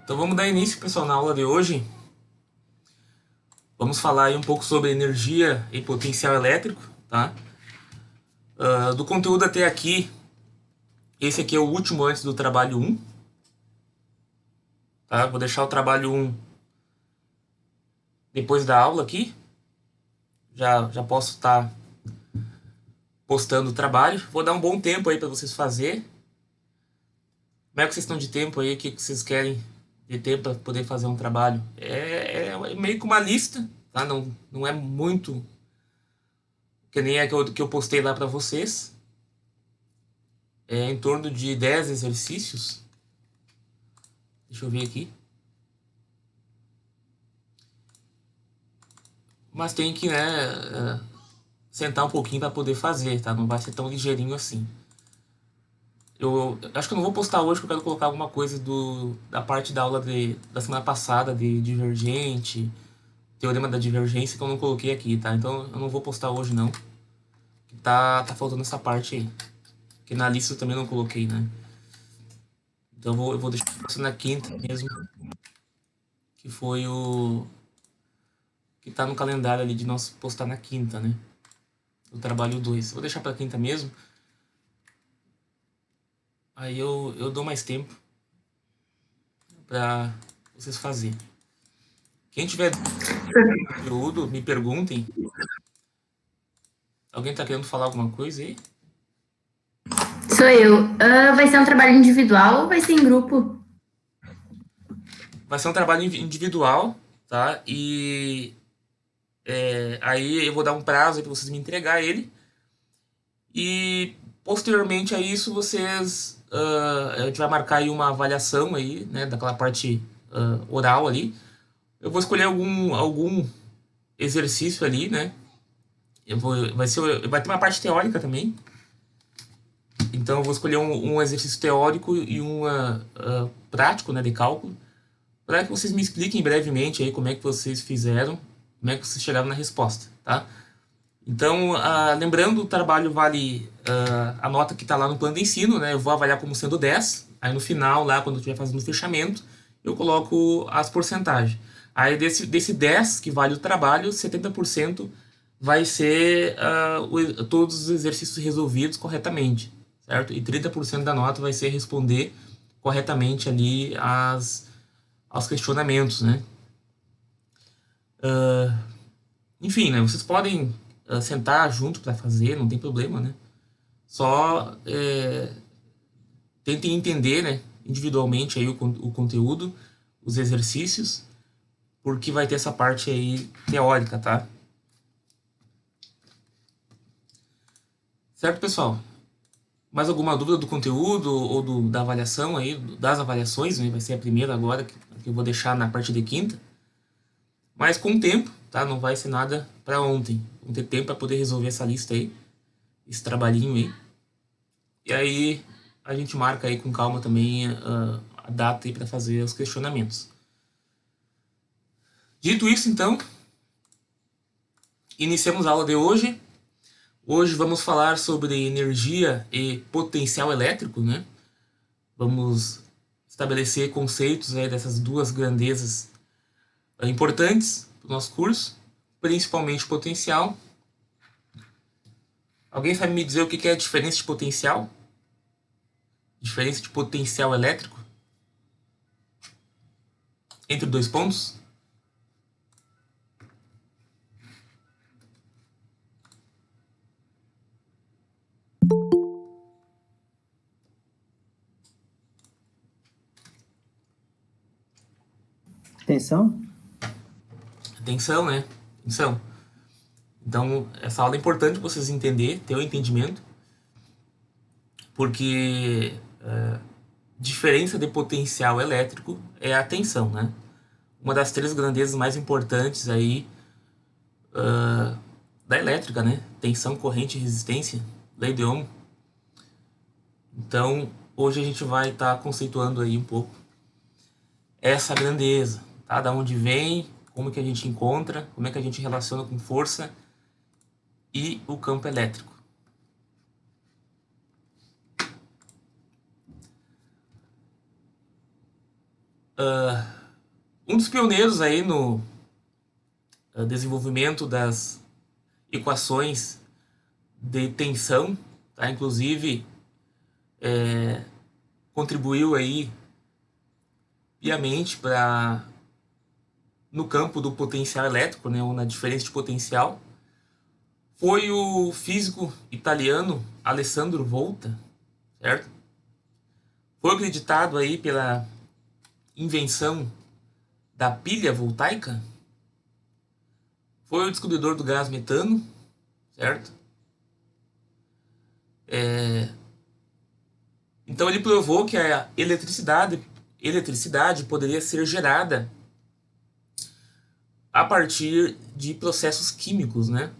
Então vamos dar início, pessoal, na aula de hoje. Vamos falar aí um pouco sobre energia e potencial elétrico, tá? Do conteúdo até aqui, esse aqui é o último antes do trabalho 1, tá? Vou deixar o trabalho 1 depois da aula aqui. Já posso estar postando o trabalho. Vou dar um bom tempo aí para vocês fazerem. Como é que vocês estão de tempo aí? O que vocês querem de tempo para poder fazer um trabalho? É meio que uma lista, tá? Não é muito que nem é que eu postei lá para vocês. É em torno de 10 exercícios. Deixa eu ver aqui. Mas tem que, né, sentar um pouquinho para poder fazer, tá? Não vai ser tão ligeirinho assim. Eu acho que eu não vou postar hoje, porque eu quero colocar alguma coisa da parte da aula da semana passada de divergente, teorema da divergência, que eu não coloquei aqui, tá? Então eu não vou postar hoje não. Tá faltando essa parte aí. Que na lista eu também não coloquei, né? Então eu vou deixar isso na quinta mesmo, que foi o que tá no calendário ali de nós postar na quinta, né? O trabalho 2. Vou deixar pra quinta mesmo. Aí eu dou mais tempo pra vocês fazerem. Quem tiver conteúdo, me perguntem. Alguém tá querendo falar alguma coisa aí? Sou eu. Vai ser um trabalho individual ou vai ser em grupo? Vai ser um trabalho individual, tá? E aí eu vou dar um prazo aí pra vocês me entregar ele. E posteriormente a isso vocês a gente vai marcar aí uma avaliação aí, né, daquela parte oral ali. Eu vou escolher algum exercício ali, né? Vai ter uma parte teórica também. Então eu vou escolher um exercício teórico e um prático, né, de cálculo, para que vocês me expliquem brevemente aí como é que vocês fizeram, como é que vocês chegaram na resposta, tá? Então, lembrando, o trabalho vale a nota que está lá no plano de ensino, né? Eu vou avaliar como sendo 10. Aí no final, lá quando eu estiver fazendo o fechamento, eu coloco as porcentagens. Aí desse 10 que vale o trabalho, 70% vai ser todos os exercícios resolvidos corretamente, certo? E 30% da nota vai ser responder corretamente ali aos questionamentos, né? Enfim, né? Vocês podem sentar junto para fazer, não tem problema, né? Só tentem entender, né, individualmente aí o conteúdo, os exercícios, porque vai ter essa parte aí teórica, tá? Certo, pessoal? Mais alguma dúvida do conteúdo ou da avaliação aí, das avaliações, né? Vai ser a primeira agora, que eu vou deixar na parte de quinta. Mas com o tempo, tá? Não vai ser nada para ontem. Vamos ter tempo para poder resolver essa lista aí, esse trabalhinho aí. E aí a gente marca aí com calma também a data aí para fazer os questionamentos. Dito isso, então, iniciamos a aula de hoje. Hoje vamos falar sobre energia e potencial elétrico, né? Vamos estabelecer conceitos aí dessas duas grandezas importantes para o nosso curso, principalmente potencial. Alguém sabe me dizer o que é a diferença de potencial? Diferença de potencial elétrico entre dois pontos? Atenção? Atenção, né? Atenção. Então, essa aula é importante para vocês entenderem, ter o entendimento, porque diferença de potencial elétrico é a tensão, né? Uma das três grandezas mais importantes aí da elétrica, né? Tensão, corrente e resistência, lei de Ohm. Então, hoje a gente vai estar conceituando aí um pouco essa grandeza, tá? Da onde vem, como que a gente encontra, como é que a gente relaciona com força e o campo elétrico. Um dos pioneiros aí no desenvolvimento das equações de tensão, tá? Inclusive contribuiu aí piamente para no campo do potencial elétrico, né, ou na diferença de potencial, foi o físico italiano Alessandro Volta, certo? Foi acreditado aí pela invenção da pilha voltaica, foi o descobridor do gás metano, certo? Então ele provou que a eletricidade poderia ser gerada a partir de processos químicos, né?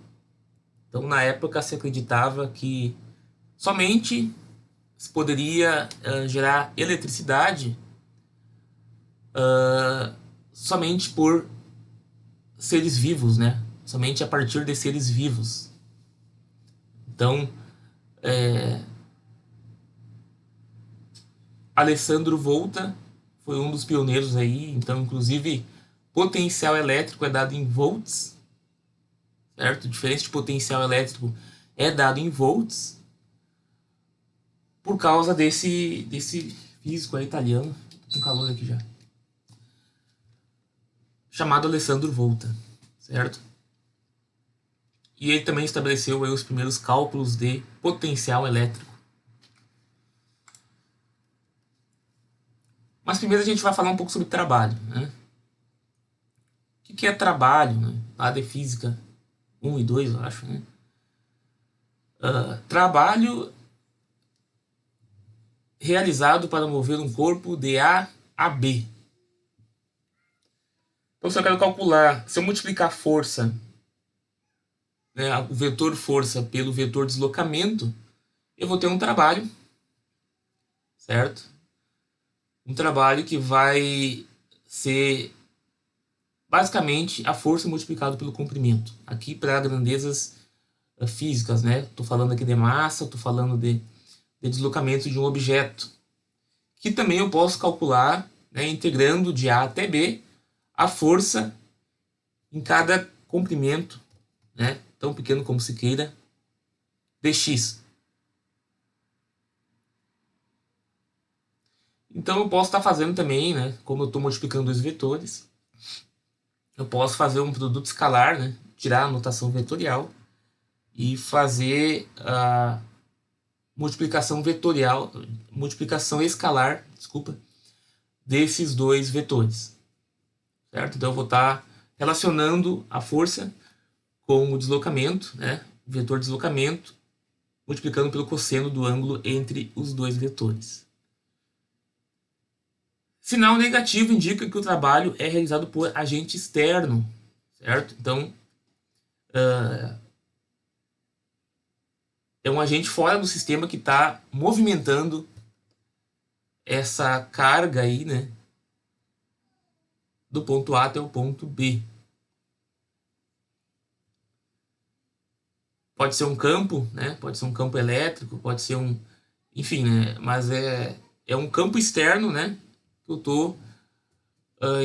Então na época se acreditava que somente se poderia gerar eletricidade somente por seres vivos, né? Somente a partir de seres vivos. Então, Alessandro Volta foi um dos pioneiros aí. Então, inclusive, potencial elétrico é dado em volts, certo? Diferença de potencial elétrico é dado em volts por causa desse físico aí italiano. Tô com calor aqui já. Chamado Alessandro Volta, certo? E ele também estabeleceu aí os primeiros cálculos de potencial elétrico. Mas primeiro a gente vai falar um pouco sobre trabalho, né? O que é trabalho, né? Lá de física 1 e 2, eu acho, né? Trabalho realizado para mover um corpo de A a B. Então, se eu quero calcular, se eu multiplicar força, né, o vetor força pelo vetor deslocamento, eu vou ter um trabalho, certo? Um trabalho que vai ser basicamente a força multiplicada pelo comprimento. Aqui para grandezas físicas, né? Estou falando aqui de massa, estou falando de deslocamento de um objeto. Que também eu posso calcular, né, integrando de A até B, a força em cada comprimento, né, tão pequeno como se queira, dx. Então eu posso estar fazendo também, né, como eu estou multiplicando dois vetores, eu posso fazer um produto escalar, né, tirar a notação vetorial e fazer a multiplicação vetorial, multiplicação escalar, desculpa, desses dois vetores, certo? Então eu vou estar relacionando a força com o deslocamento, né, o vetor deslocamento, multiplicando pelo cosseno do ângulo entre os dois vetores. Sinal negativo indica que o trabalho é realizado por agente externo, certo? Então, é um agente fora do sistema que está movimentando essa carga aí, né? Do ponto A até o ponto B. Pode ser um campo, né? Pode ser um campo elétrico, pode ser um... Enfim, né? Mas é um campo externo, né? Que eu estou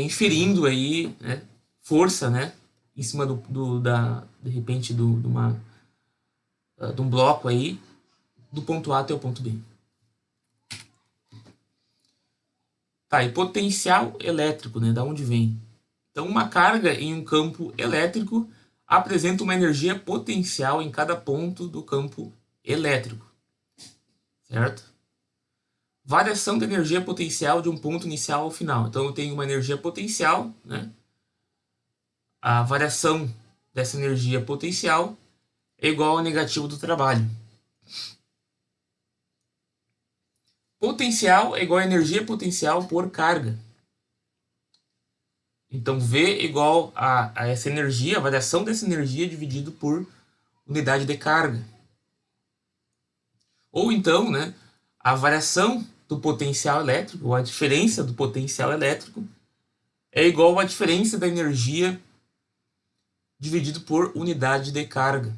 inferindo aí, né? Força, né? Em cima de repente, de um bloco aí, do ponto A até o ponto B. Tá, e potencial elétrico, né? Da onde vem? Então, uma carga em um campo elétrico apresenta uma energia potencial em cada ponto do campo elétrico, certo? Variação da energia potencial de um ponto inicial ao final. Então, eu tenho uma energia potencial, né? A variação dessa energia potencial é igual ao negativo do trabalho. Potencial é igual a energia potencial por carga. Então, V é igual a essa energia, a variação dessa energia dividido por unidade de carga. Ou então, né, a variação do potencial elétrico, ou a diferença do potencial elétrico, é igual à diferença da energia dividido por unidade de carga.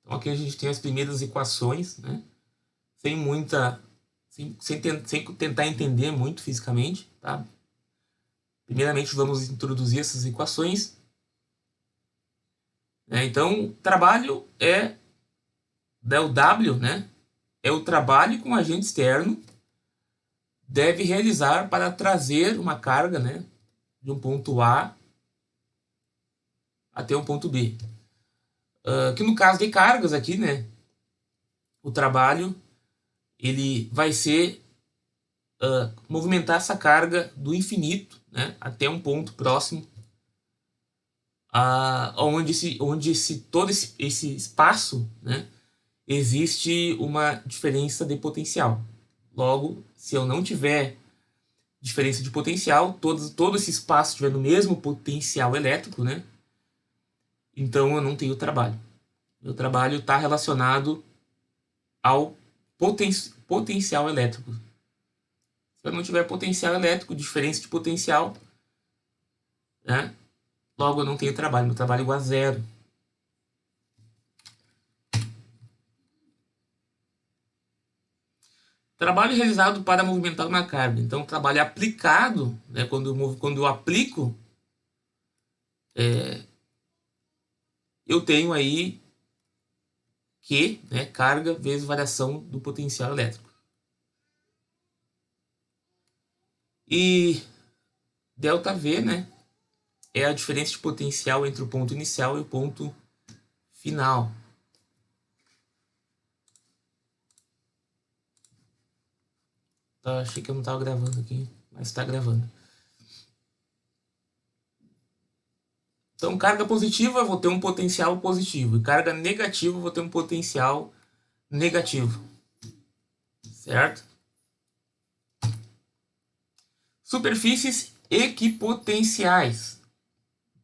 Então aqui a gente tem as primeiras equações, né, sem tentar entender muito fisicamente, tá? Primeiramente, vamos introduzir essas equações. Então, trabalho o W, né? É o trabalho que um agente externo deve realizar para trazer uma carga, né, de um ponto A até um ponto B. Que no caso de cargas aqui, né, o trabalho ele vai ser movimentar essa carga do infinito, né, até um ponto próximo onde todo esse espaço, né, existe uma diferença de potencial. Logo, se eu não tiver diferença de potencial, todo esse espaço estiver no mesmo potencial elétrico, né, então eu não tenho trabalho. Meu trabalho está relacionado ao potencial elétrico. Se eu não tiver potencial elétrico, diferença de potencial, né, logo eu não tenho trabalho. Meu trabalho é igual a zero. Trabalho realizado para movimentar uma carga. Então, trabalho aplicado, né, quando eu aplico, eu tenho aí Q, né, carga vezes variação do potencial elétrico. E ΔV, né, é a diferença de potencial entre o ponto inicial e o ponto final. Achei que eu não estava gravando aqui, mas está gravando. Então, carga positiva, eu vou ter um potencial positivo. E carga negativa, eu vou ter um potencial negativo. Certo? Superfícies equipotenciais.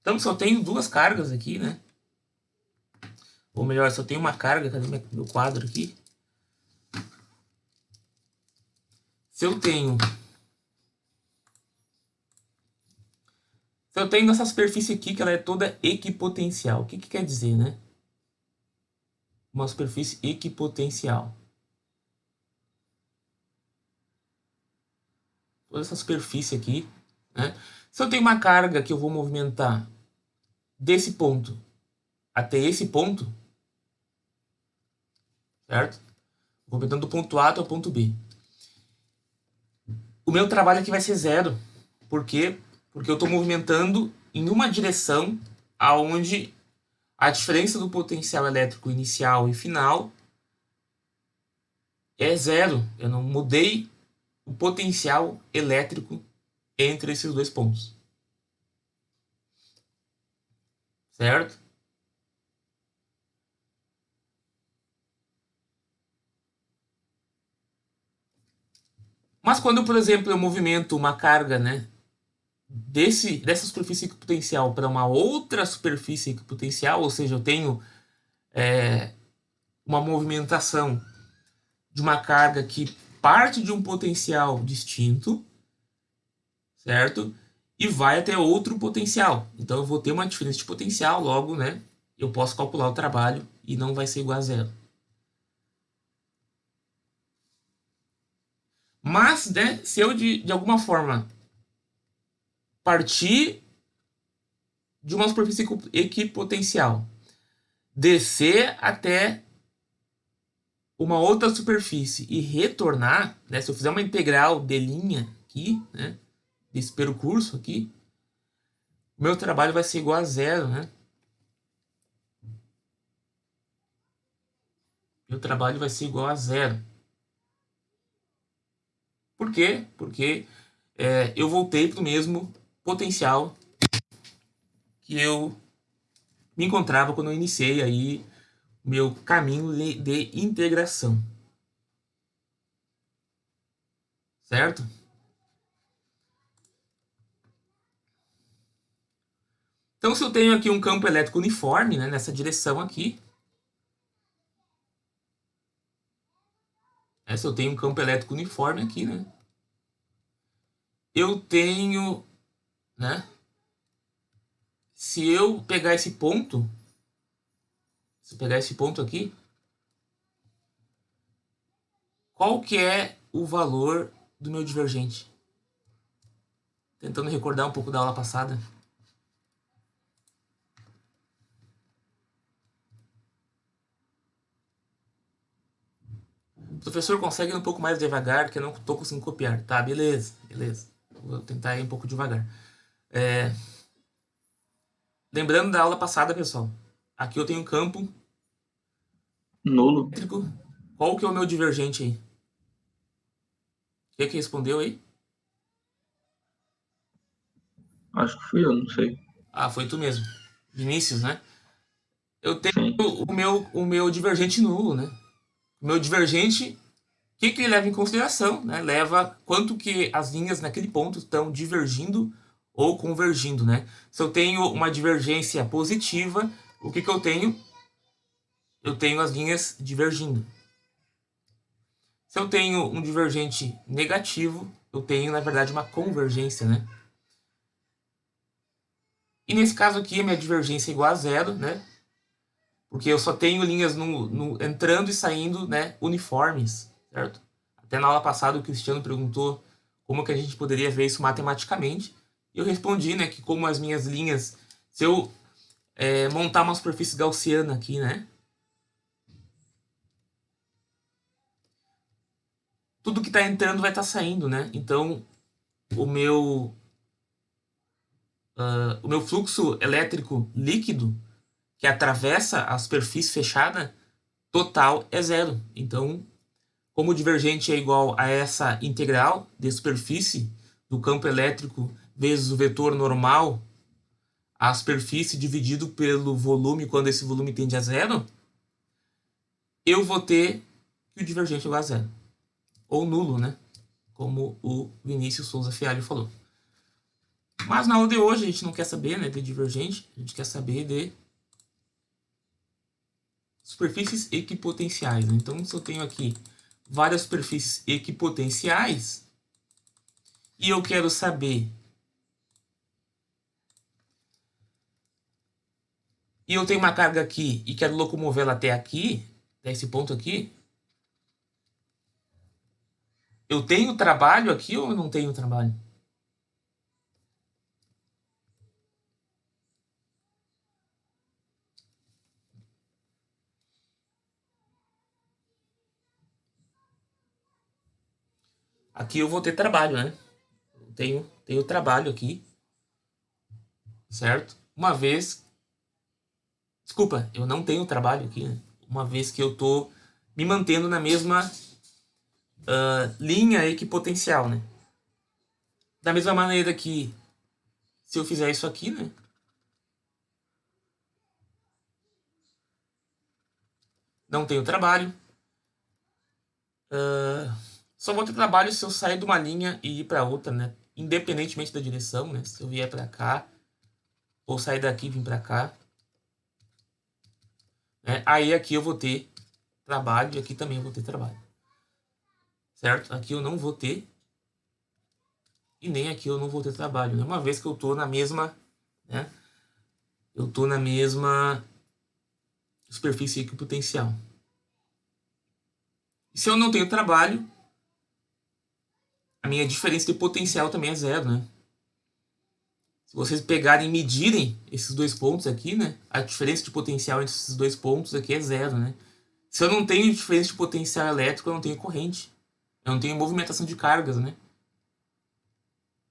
Então, só tenho duas cargas aqui, né? Ou melhor, só tenho uma carga. Cadê meu quadro aqui? Se eu tenho essa superfície aqui, que ela é toda equipotencial. O que quer dizer, né? Uma superfície equipotencial. Toda essa superfície aqui, né? Se eu tenho uma carga que eu vou movimentar desse ponto até esse ponto, certo? Movimentando do ponto A até o ponto B. O meu trabalho aqui vai ser zero. Por quê? Porque eu estou movimentando em uma direção aonde a diferença do potencial elétrico inicial e final é zero. Eu não mudei o potencial elétrico entre esses dois pontos. Certo? Mas quando, por exemplo, eu movimento uma carga, né, dessa superfície equipotencial para uma outra superfície equipotencial, ou seja, eu tenho uma movimentação de uma carga que parte de um potencial distinto, certo? E vai até outro potencial. Então eu vou ter uma diferença de potencial, logo, né, eu posso calcular o trabalho e não vai ser igual a zero. Mas, né, se eu de alguma forma partir de uma superfície equipotencial, descer até uma outra superfície e retornar, né, se eu fizer uma integral de linha aqui, né, desse percurso aqui, meu trabalho vai ser igual a zero, né? Meu trabalho vai ser igual a zero. Por quê? Porque eu voltei para o mesmo potencial que eu me encontrava quando eu iniciei aí meu caminho de integração. Certo? Então, se eu tenho aqui um campo elétrico uniforme, né, nessa direção aqui, se eu tenho um campo elétrico uniforme aqui, né, eu tenho, né, se eu pegar esse ponto, aqui, qual que é o valor do meu divergente? Tentando recordar um pouco da aula passada. O professor consegue ir um pouco mais devagar, que eu não estou conseguindo copiar. Tá, beleza, beleza. Vou tentar ir um pouco devagar. Lembrando da aula passada, pessoal. Aqui eu tenho um campo Nulo. elétrico. Qual que é o meu divergente aí? O que respondeu aí? Acho que fui eu, não sei. Ah, foi tu mesmo. Vinícius, né? Eu tenho Sim. o meu divergente nulo, né? O meu divergente, o que ele leva em consideração, né? Leva quanto que as linhas naquele ponto estão divergindo ou convergindo, né? Se eu tenho uma divergência positiva, o que eu tenho? Eu tenho as linhas divergindo. Se eu tenho um divergente negativo, eu tenho, na verdade, uma convergência, né? E nesse caso aqui, a minha divergência é igual a zero, né? Porque eu só tenho linhas entrando e saindo, né, uniformes, certo? Até na aula passada o Cristiano perguntou como que a gente poderia ver isso matematicamente. E eu respondi, né, que como as minhas linhas, se eu montar uma superfície gaussiana aqui, né, tudo que está entrando vai estar saindo, né? Então o meu fluxo elétrico líquido que atravessa a superfície fechada total é zero. Então, como o divergente é igual a essa integral de superfície do campo elétrico vezes o vetor normal, a superfície dividido pelo volume quando esse volume tende a zero, eu vou ter que o divergente é igual a zero. Ou nulo, né? Como o Vinícius Souza Fialho falou. Mas na aula de hoje a gente não quer saber, né, de divergente, a gente quer saber de superfícies equipotenciais, né? Então, se eu tenho aqui várias superfícies equipotenciais e eu quero saber e eu tenho uma carga aqui e quero locomovê-la até aqui, até esse ponto aqui, eu tenho trabalho aqui ou eu não tenho trabalho? Aqui eu vou ter trabalho, né? Eu tenho trabalho aqui, certo? Uma vez... Desculpa, eu não tenho trabalho aqui, né? Uma vez que eu tô me mantendo na mesma linha equipotencial, né? Da mesma maneira que se eu fizer isso aqui, né? Não tenho trabalho. Só vou ter trabalho se eu sair de uma linha e ir para outra, né? Independentemente da direção, né? Se eu vier para cá, ou sair daqui e vir para cá. Né? Aí aqui eu vou ter trabalho e aqui também eu vou ter trabalho. Certo? Aqui eu não vou ter. E nem aqui eu não vou ter trabalho. Né? Uma vez que eu tô na mesma... Né? Eu tô na mesma superfície equipotencial. E se eu não tenho trabalho, a minha diferença de potencial também é zero, né? Se vocês pegarem e medirem esses dois pontos aqui, né? A diferença de potencial entre esses dois pontos aqui é zero, né? Se eu não tenho diferença de potencial elétrico, eu não tenho corrente. Eu não tenho movimentação de cargas, né?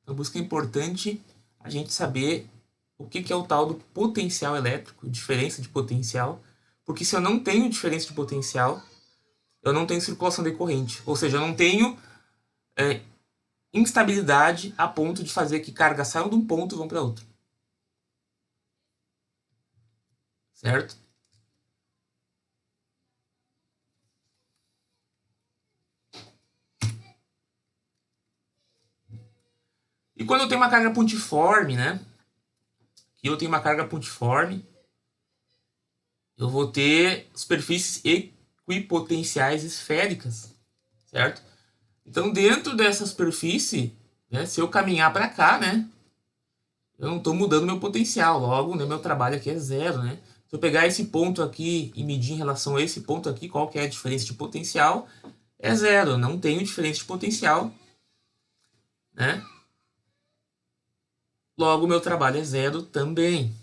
Então, por isso que é importante a gente saber o que é o tal do potencial elétrico, diferença de potencial. Porque se eu não tenho diferença de potencial, eu não tenho circulação de corrente. Ou seja, eu não tenho instabilidade a ponto de fazer que cargas saiam de um ponto e vão para outro. Certo? E quando eu tenho uma carga pontiforme, né? Aqui eu tenho uma carga pontiforme, eu vou ter superfícies equipotenciais esféricas, certo? Então, dentro dessa superfície, né, se eu caminhar para cá, né, eu não estou mudando meu potencial, logo, né, meu trabalho aqui é zero, né? Se eu pegar esse ponto aqui e medir em relação a esse ponto aqui, qual que é a diferença de potencial? É zero, eu não tenho diferença de potencial, né? Logo, meu trabalho é zero também.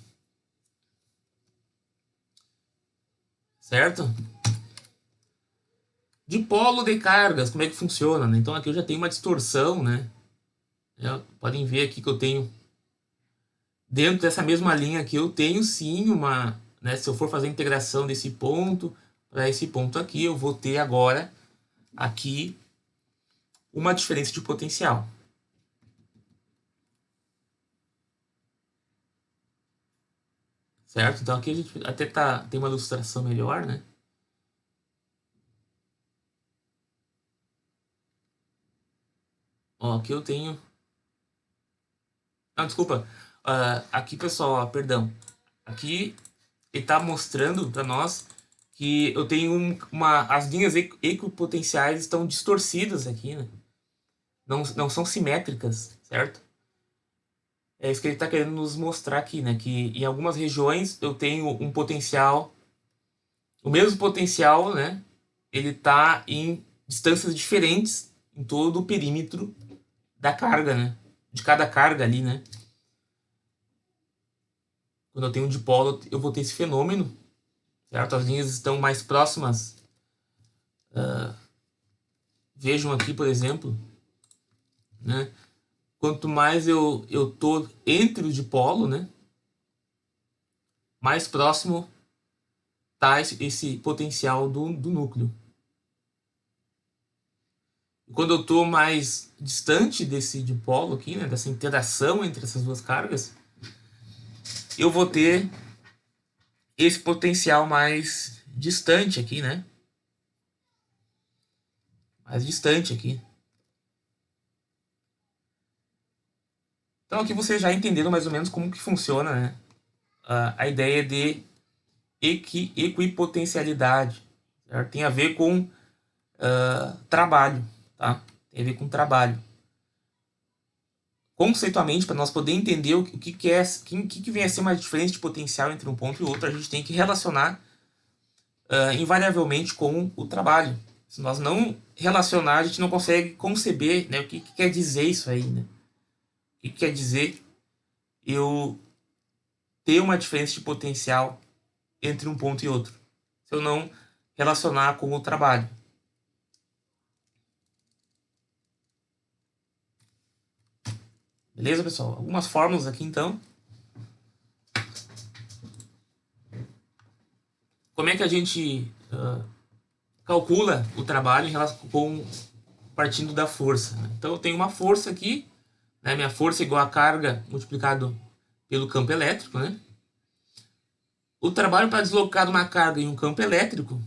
Certo? Dipolo de cargas, como é que funciona, né? Então aqui eu já tenho uma distorção, né? Podem ver aqui que eu tenho, dentro dessa mesma linha aqui, eu tenho sim uma, né? Se eu for fazer a integração desse ponto para esse ponto aqui, eu vou ter agora aqui uma diferença de potencial. Certo? Então aqui a gente até tem uma ilustração melhor, né? Ó, aqui eu tenho... Não, desculpa. Aqui, pessoal, ó, perdão. Aqui ele está mostrando para nós que eu tenho as linhas equipotenciais estão distorcidas aqui, né? Não são simétricas, certo? É isso que ele está querendo nos mostrar aqui, né? Que em algumas regiões eu tenho um potencial, o mesmo potencial, né? Ele está em distâncias diferentes em todo o perímetro da carga, né? De cada carga ali, né? Quando eu tenho um dipolo, eu vou ter esse fenômeno, certo? As linhas estão mais próximas. Vejam aqui, por exemplo, né? Quanto mais eu tô entre o dipolo, né? Mais próximo tá esse potencial do núcleo. E quando eu tô mais distante desse dipolo aqui, né? Dessa interação entre essas duas cargas, eu vou ter esse potencial mais distante aqui, né? Mais distante aqui. Então aqui vocês já entenderam mais ou menos como que funciona, né? A ideia de equipotencialidade. Certo? Tem a ver com trabalho, tá? Tem a ver com trabalho. Conceitualmente, para nós poder entender o que vem a ser uma diferença de potencial entre um ponto e outro, a gente tem que relacionar invariavelmente com o trabalho. Se nós não relacionar, a gente não consegue conceber, né, o que quer dizer isso aí, né? O que quer dizer eu ter uma diferença de potencial entre um ponto e outro, se eu não relacionar com o trabalho. Beleza, pessoal? Algumas fórmulas aqui, então. Como é que a gente calcula o trabalho em relação partindo da força? Né? Então, eu tenho uma força aqui, né? Minha força é igual a carga multiplicado pelo campo elétrico, né? O trabalho para deslocar uma carga em um campo elétrico,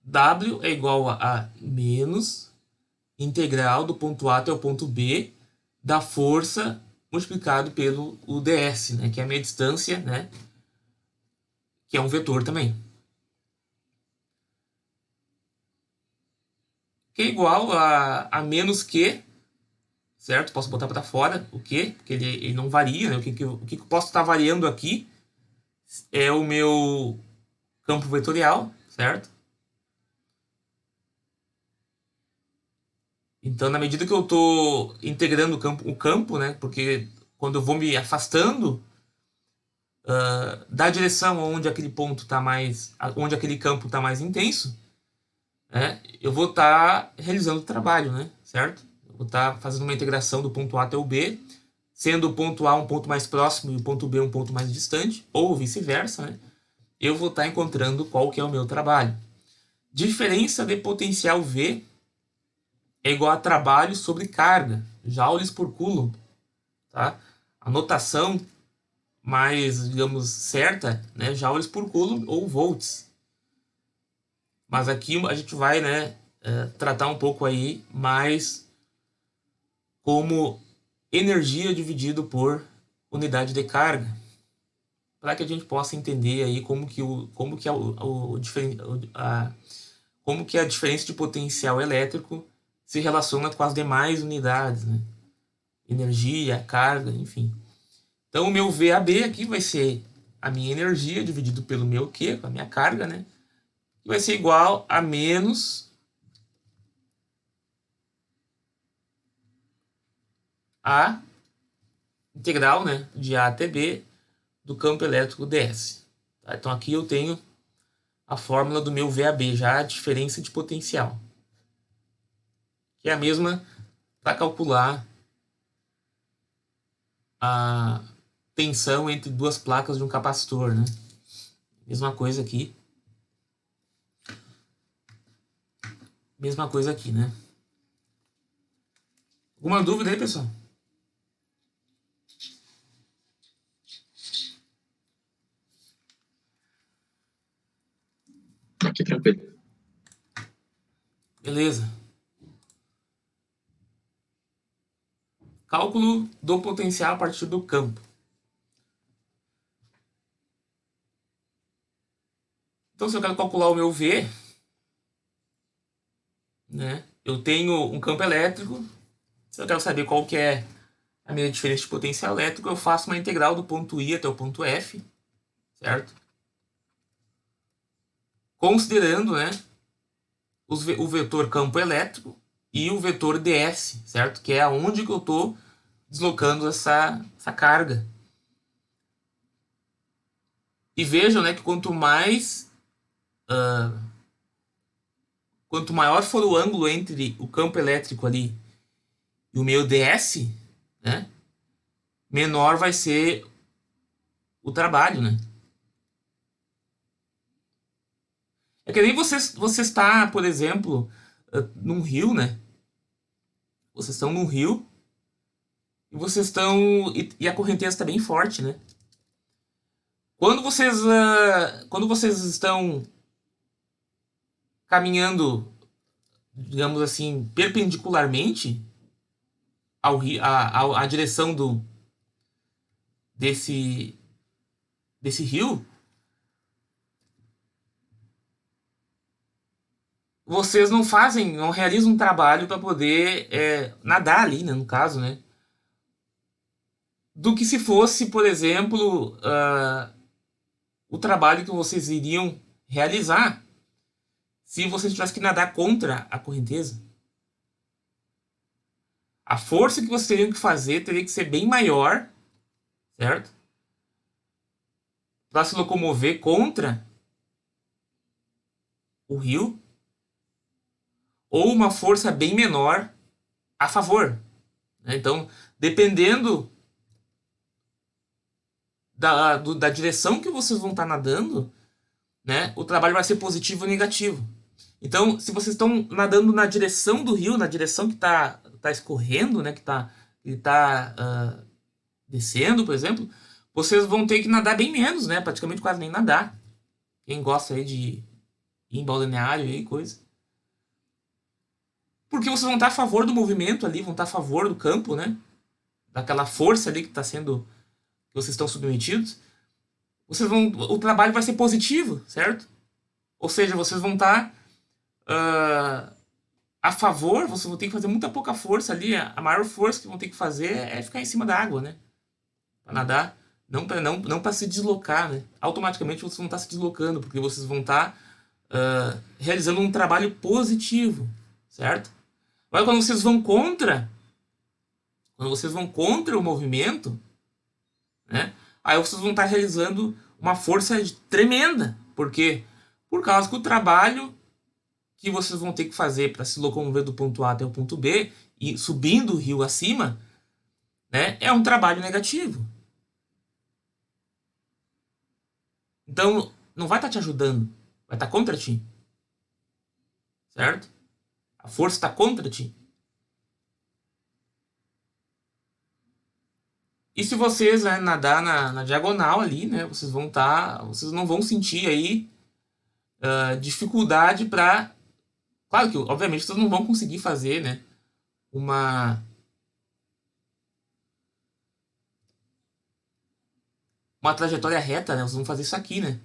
W é igual a menos integral do ponto A até o ponto B da força multiplicado pelo ds, né? Que é a minha distância, né? Que é um vetor também. Que é igual a menos que, certo? Posso botar para fora o que, porque ele não varia, né? O que eu posso estar variando aqui é o meu campo vetorial, certo? Então, na medida que eu estou integrando o campo, né? Porque quando eu vou me afastando da direção onde aquele ponto está mais, onde aquele campo está mais intenso, né? Eu vou estar realizando o trabalho, né? Certo? Eu vou estar fazendo uma integração do ponto A até o B, sendo o ponto A um ponto mais próximo e o ponto B um ponto mais distante, ou vice-versa, né? Eu vou estar encontrando qual que é o meu trabalho. Diferença de potencial V é igual a trabalho sobre carga, joules por coulomb, tá? A notação mais, digamos, certa, né? Joules por coulomb ou volts. Mas aqui a gente vai, né, tratar um pouco aí mais como energia dividido por unidade de carga, para que a gente possa entender aí como que a diferença de potencial elétrico se relaciona com as demais unidades, né? Energia, carga, enfim. Então o meu VAB aqui vai ser a minha energia dividido pelo meu Q, a minha carga, né? Que vai ser igual a menos a integral, né, de A até B do campo elétrico ds. Tá? Então aqui eu tenho a fórmula do meu VAB, já a diferença de potencial, que é a mesma para calcular a tensão entre duas placas de um capacitor, né? Mesma coisa aqui. Mesma coisa aqui, né? Alguma dúvida aí, pessoal? Aqui tranquilo. Beleza. Cálculo do potencial a partir do campo. Então, se eu quero calcular o meu V, né, eu tenho um campo elétrico. Se eu quero saber qual que é a minha diferença de potencial elétrico, eu faço uma integral do ponto I até o ponto F, certo? Considerando, né, o vetor campo elétrico e o vetor ds, certo? Que é aonde que eu estou deslocando essa carga. E vejam, né, que quanto maior for o ângulo entre o campo elétrico ali e o meu ds, né, menor vai ser o trabalho, né? É que nem você está, por exemplo, num rio, né? Vocês estão num rio e vocês estão e a correnteza está bem forte, né? Quando vocês estão caminhando, digamos assim, perpendicularmente à direção desse rio, vocês não realizam um trabalho para poder nadar ali, né, no caso, né? Do que se fosse, por exemplo, o trabalho que vocês iriam realizar se vocês tivessem que nadar contra a correnteza. A força que vocês teriam que fazer teria que ser bem maior, certo? Para se locomover contra o rio, ou uma força bem menor a favor. Então, dependendo da direção que vocês vão estar nadando, né, o trabalho vai ser positivo ou negativo. Então, se vocês estão nadando na direção do rio, na direção que está escorrendo, né, que está descendo, por exemplo, vocês vão ter que nadar bem menos, né, praticamente quase nem nadar. Quem gosta aí de ir em balneário e coisa. Porque vocês vão estar a favor do movimento ali, vão estar a favor do campo, né, daquela força ali que está sendo, que vocês estão submetidos. O trabalho vai ser positivo, certo? Ou seja, vocês vão estar a favor, vocês vão ter que fazer muita pouca força ali. A maior força que vão ter que fazer é ficar em cima da água, né? Para nadar, não para se deslocar, né? Automaticamente vocês vão estar se deslocando, porque vocês vão estar realizando um trabalho positivo, certo? Agora, quando vocês vão contra o movimento, né? Aí vocês vão estar realizando uma força tremenda. Por quê? Por causa que o trabalho que vocês vão ter que fazer para se locomover do ponto A até o ponto B e subindo o rio acima, né, é um trabalho negativo. Então, não vai estar te ajudando, vai estar contra ti. Certo? A força está contra ti. E se vocês, né, nadar na diagonal ali, né, vocês não vão sentir aí dificuldade para... Claro que, obviamente, vocês não vão conseguir fazer, né, uma trajetória reta, né? Vocês vão fazer isso aqui, né?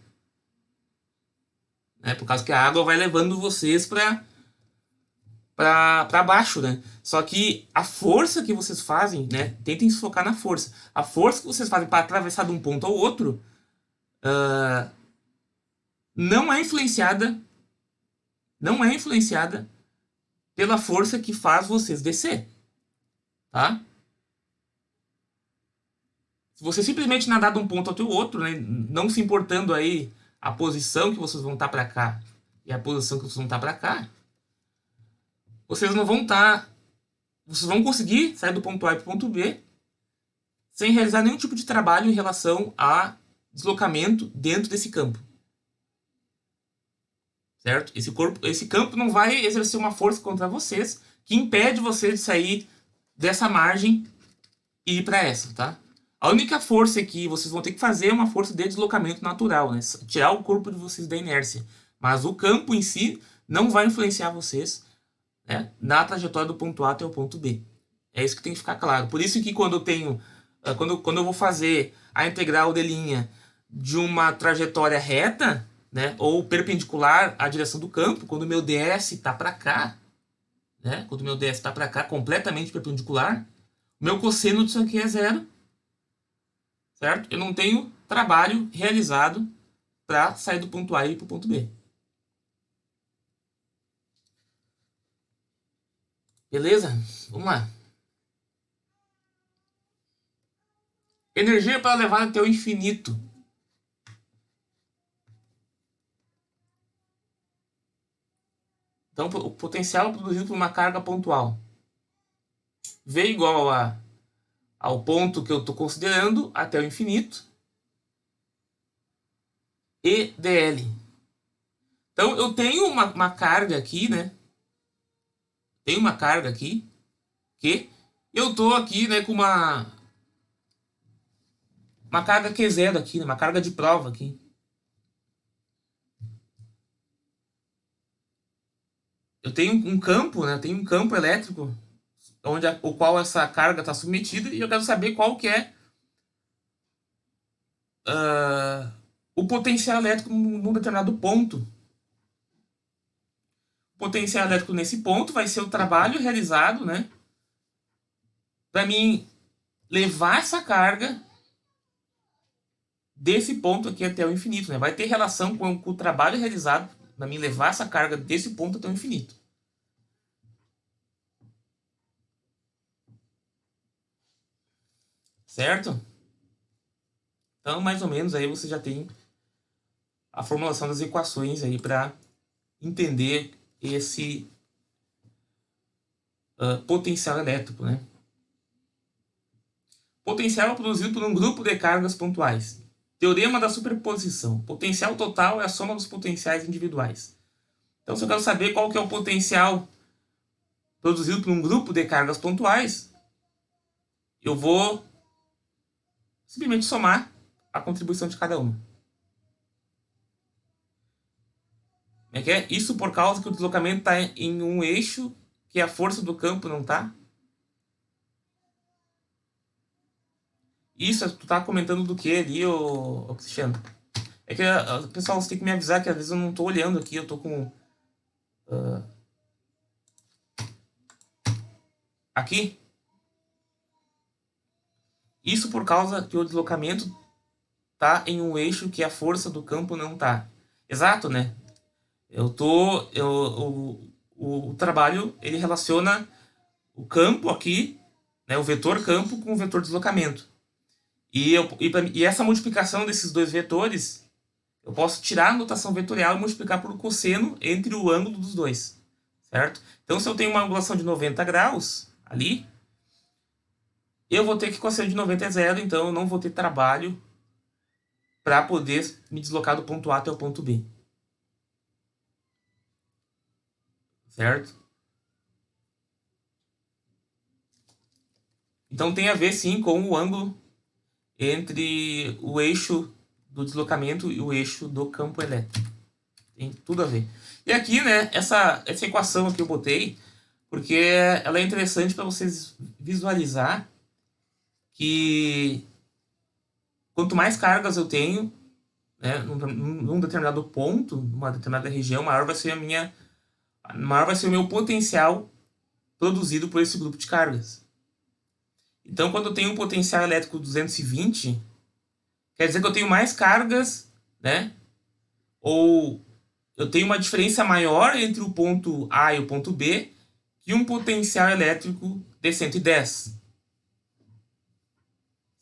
Por causa que a água vai levando vocês para baixo, né? Só que a força que vocês fazem, né? Tentem se focar na força. A força que vocês fazem para atravessar de um ponto ao outro não é influenciada pela força que faz vocês descer, tá? Se você simplesmente nadar de um ponto até o outro, né, não se importando aí a posição que vocês vão estar para cá e a posição que vocês vão estar para cá, vocês não vão estar... Vocês vão conseguir sair do ponto A para o ponto B sem realizar nenhum tipo de trabalho em relação a deslocamento dentro desse campo. Certo? Esse campo não vai exercer uma força contra vocês que impede vocês de sair dessa margem e ir para essa, tá? A única força que vocês vão ter que fazer é uma força de deslocamento natural, né? Tirar o corpo de vocês da inércia. Mas o campo em si não vai influenciar vocês, né, na trajetória do ponto A até o ponto B. É isso que tem que ficar claro. Por isso que quando eu tenho... Quando eu vou fazer a integral de linha de uma trajetória reta, né, ou perpendicular à direção do campo, quando o meu ds está para cá, né, quando o meu ds está para cá, completamente perpendicular, o meu cosseno disso aqui é zero. Certo? Eu não tenho trabalho realizado para sair do ponto A e ir para o ponto B. Beleza? Vamos lá. Energia para levar até o infinito. Então, o potencial produzido por uma carga pontual. V igual ao ponto que eu estou considerando até o infinito. E dl. Então, eu tenho uma carga aqui, né? Tem uma carga aqui. Que eu estou aqui, né, com uma carga Q0 aqui, né, uma carga de prova aqui. Eu tenho um campo, né? Tenho um campo elétrico o qual essa carga está submetida e eu quero saber qual que é o potencial elétrico num determinado ponto. O potencial elétrico nesse ponto vai ser o trabalho realizado, né, para mim levar essa carga desse ponto aqui até o infinito, né? Vai ter relação com o trabalho realizado para mim levar essa carga desse ponto até o infinito. Certo? Então, mais ou menos, aí você já tem a formulação das equações aí para entender esse potencial elétrico, né? Potencial produzido por um grupo de cargas pontuais. Teorema da superposição. Potencial total é a soma dos potenciais individuais. Então, se eu quero saber qual que é o potencial produzido por um grupo de cargas pontuais, eu vou simplesmente somar a contribuição de cada uma. Como é que é? Isso por causa que o deslocamento está em um eixo que a força do campo não está. Isso, tu tá comentando do que ali, ô Cristiano? É que, pessoal, você tem que me avisar que às vezes eu não tô olhando aqui, eu tô com... aqui. Isso por causa que o deslocamento tá em um eixo que a força do campo não tá. Exato, né? O trabalho, ele relaciona o campo aqui, né, o vetor campo com o vetor deslocamento. E essa multiplicação desses dois vetores, eu posso tirar a notação vetorial e multiplicar por cosseno entre o ângulo dos dois. Certo? Então, se eu tenho uma angulação de 90 graus ali, eu vou ter que cosseno de 90 é zero, então eu não vou ter trabalho para poder me deslocar do ponto A até o ponto B. Certo? Então tem a ver sim com o ângulo entre o eixo do deslocamento e o eixo do campo elétrico. Tem tudo a ver. E aqui, né, essa equação aqui eu botei porque ela é interessante para vocês visualizar que quanto mais cargas eu tenho, né, num determinado ponto, numa determinada região, maior vai ser o meu potencial produzido por esse grupo de cargas. Então, quando eu tenho um potencial elétrico 220, quer dizer que eu tenho mais cargas, né? Ou eu tenho uma diferença maior entre o ponto A e o ponto B que um potencial elétrico de 110.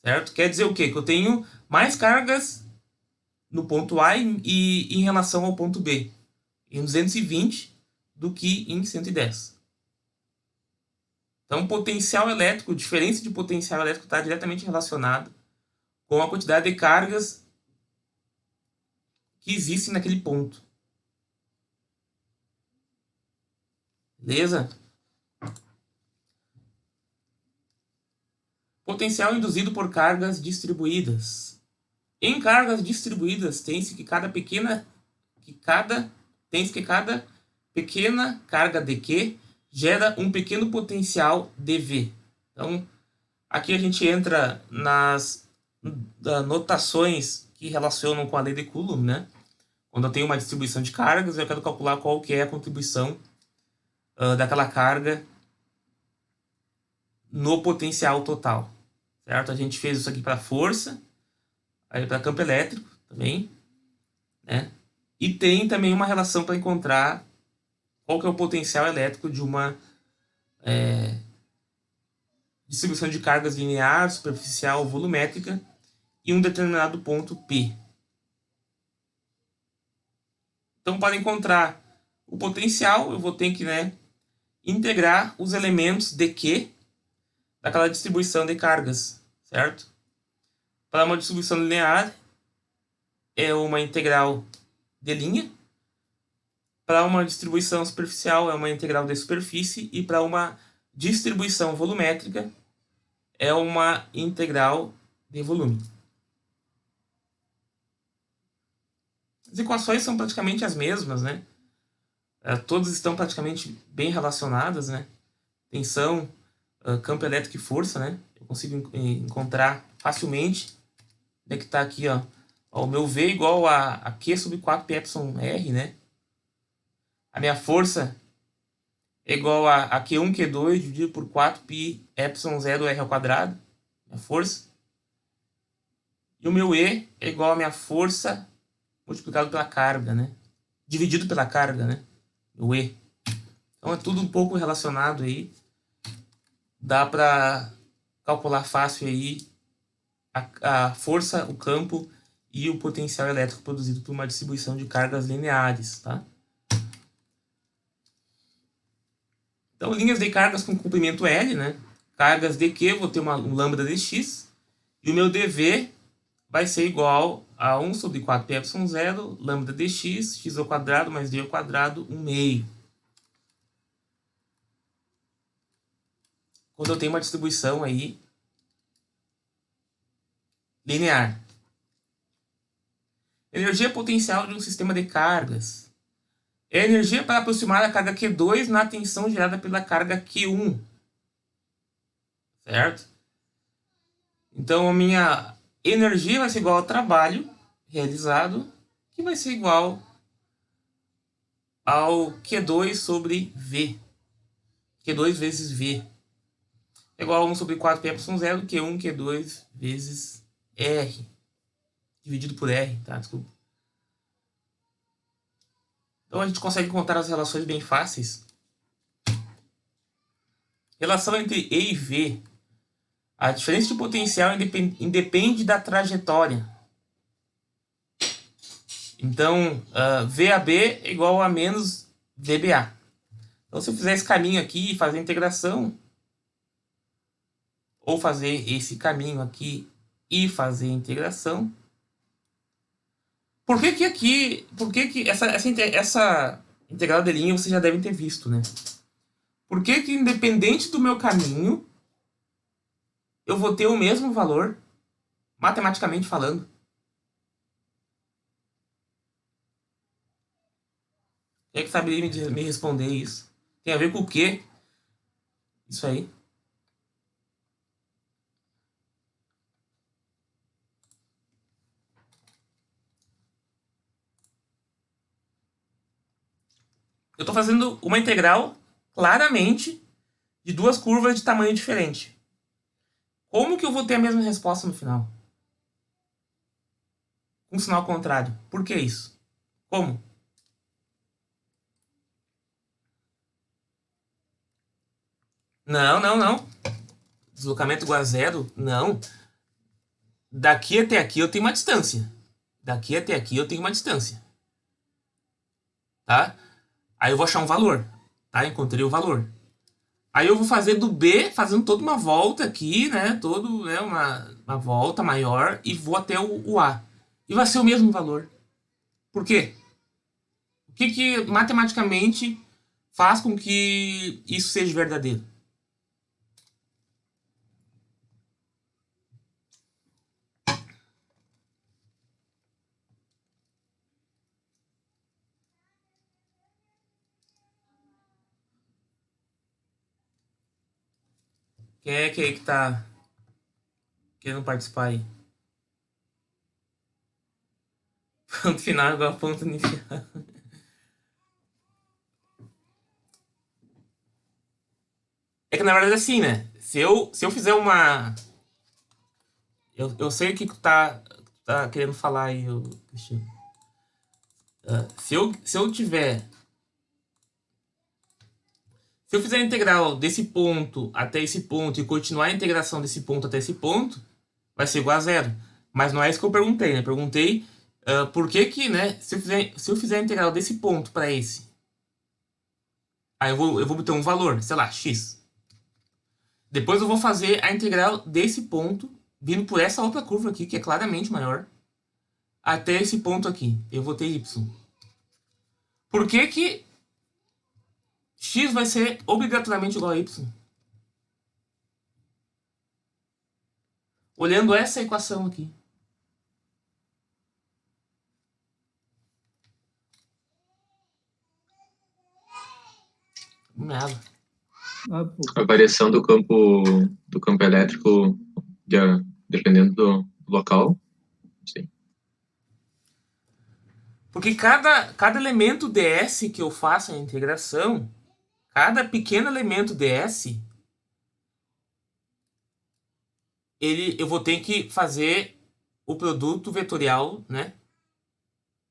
certo? Quer dizer o quê? Que eu tenho mais cargas no ponto A e em relação ao ponto B, em 220 do que em 110. Então, potencial elétrico, diferença de potencial elétrico está diretamente relacionado com a quantidade de cargas que existem naquele ponto. Beleza? Potencial induzido por cargas distribuídas. Em cargas distribuídas, tem-se que cada pequena carga de Q gera um pequeno potencial dV. Então, aqui a gente entra nas notações que relacionam com a lei de Coulomb, né? Quando eu tenho uma distribuição de cargas, eu quero calcular qual que é a contribuição daquela carga no potencial total, certo? A gente fez isso aqui para força, aí para campo elétrico também, né? E tem também uma relação para encontrar qual que é o potencial elétrico de uma distribuição de cargas linear, superficial, volumétrica em um determinado ponto P. Então, para encontrar o potencial, eu vou ter que, né, integrar os elementos de Q daquela distribuição de cargas, certo? Para uma distribuição linear, é uma integral de linha. Para uma distribuição superficial, é uma integral de superfície. E para uma distribuição volumétrica, é uma integral de volume. As equações são praticamente as mesmas, né? Todas estão praticamente bem relacionadas, né? Tensão, campo elétrico e força, né? Eu consigo encontrar facilmente. Onde é que está aqui, ó? O meu V igual a Q sobre 4πr, né? A minha força é igual a Q1, Q2 dividido por 4πε0r ao quadrado. Minha força. E o meu E é igual a minha força multiplicado pela carga, né? Dividido pela carga, né? O E. Então é tudo um pouco relacionado aí. Dá para calcular fácil aí a força, o campo e o potencial elétrico produzido por uma distribuição de cargas lineares, tá? Então, linhas de cargas com comprimento L, né? Cargas de Q, vou ter um lambda de x. E o meu dV vai ser igual a 1 sobre 4πε0, lambda de x ao quadrado mais d ao quadrado, 1/2. Quando eu tenho uma distribuição aí linear. Energia potencial de um sistema de cargas. É a energia para aproximar a carga Q2 na tensão gerada pela carga Q1. Certo? Então, a minha energia vai ser igual ao trabalho realizado, que vai ser igual ao Q2 sobre V. Q2 vezes V. É igual a 1 sobre 4πε0, Q1, Q2 vezes R. Dividido por R, tá? Desculpa. Então, a gente consegue contar as relações bem fáceis. Relação entre E e V. A diferença de potencial independe da trajetória. Então, VAB é igual a menos VBA. Então, se eu fizer esse caminho aqui e fazer a integração, ou fazer esse caminho aqui e fazer a integração, por que essa integral de linha vocês já devem ter visto, né? Por que independente do meu caminho, eu vou ter o mesmo valor, matematicamente falando? Quem é que saberia me responder isso? Tem a ver com o quê? Isso aí. Eu estou fazendo uma integral, claramente, de duas curvas de tamanho diferente. Como que eu vou ter a mesma resposta no final? Com sinal contrário. Por que isso? Como? Não. Deslocamento igual a zero? Não. daqui até aqui eu tenho uma distância. Daqui até aqui eu tenho uma distância. Tá? Aí eu vou achar um valor. Tá? Encontrei o valor. Aí eu vou fazer do B, fazendo toda uma volta aqui, né? Todo, né? Uma volta maior e vou até o A. E vai ser o mesmo valor. Por quê? O que matematicamente faz com que isso seja verdadeiro? Quem é que aí que tá querendo participar aí? Ponto final igual a ponto inicial. É que na verdade é assim, né? Se eu fizer uma. Eu sei o que tá querendo falar aí, Cristiano. Se eu tiver. Se eu fizer a integral desse ponto até esse ponto e continuar a integração desse ponto até esse ponto, vai ser igual a zero. Mas não é isso que eu perguntei, né? Perguntei por que que, né? Se eu fizer a integral desse ponto para esse, aí eu vou obter um valor, sei lá, x. Depois eu vou fazer a integral desse ponto, vindo por essa outra curva aqui, que é claramente maior, até esse ponto aqui. Eu vou ter y. Por que que x vai ser obrigatoriamente igual a y? Olhando essa equação aqui. Nada. A variação do campo elétrico dependendo do local. Sim. Porque cada elemento ds que eu faço a integração, cada pequeno elemento ds, eu vou ter que fazer o produto vetorial, né,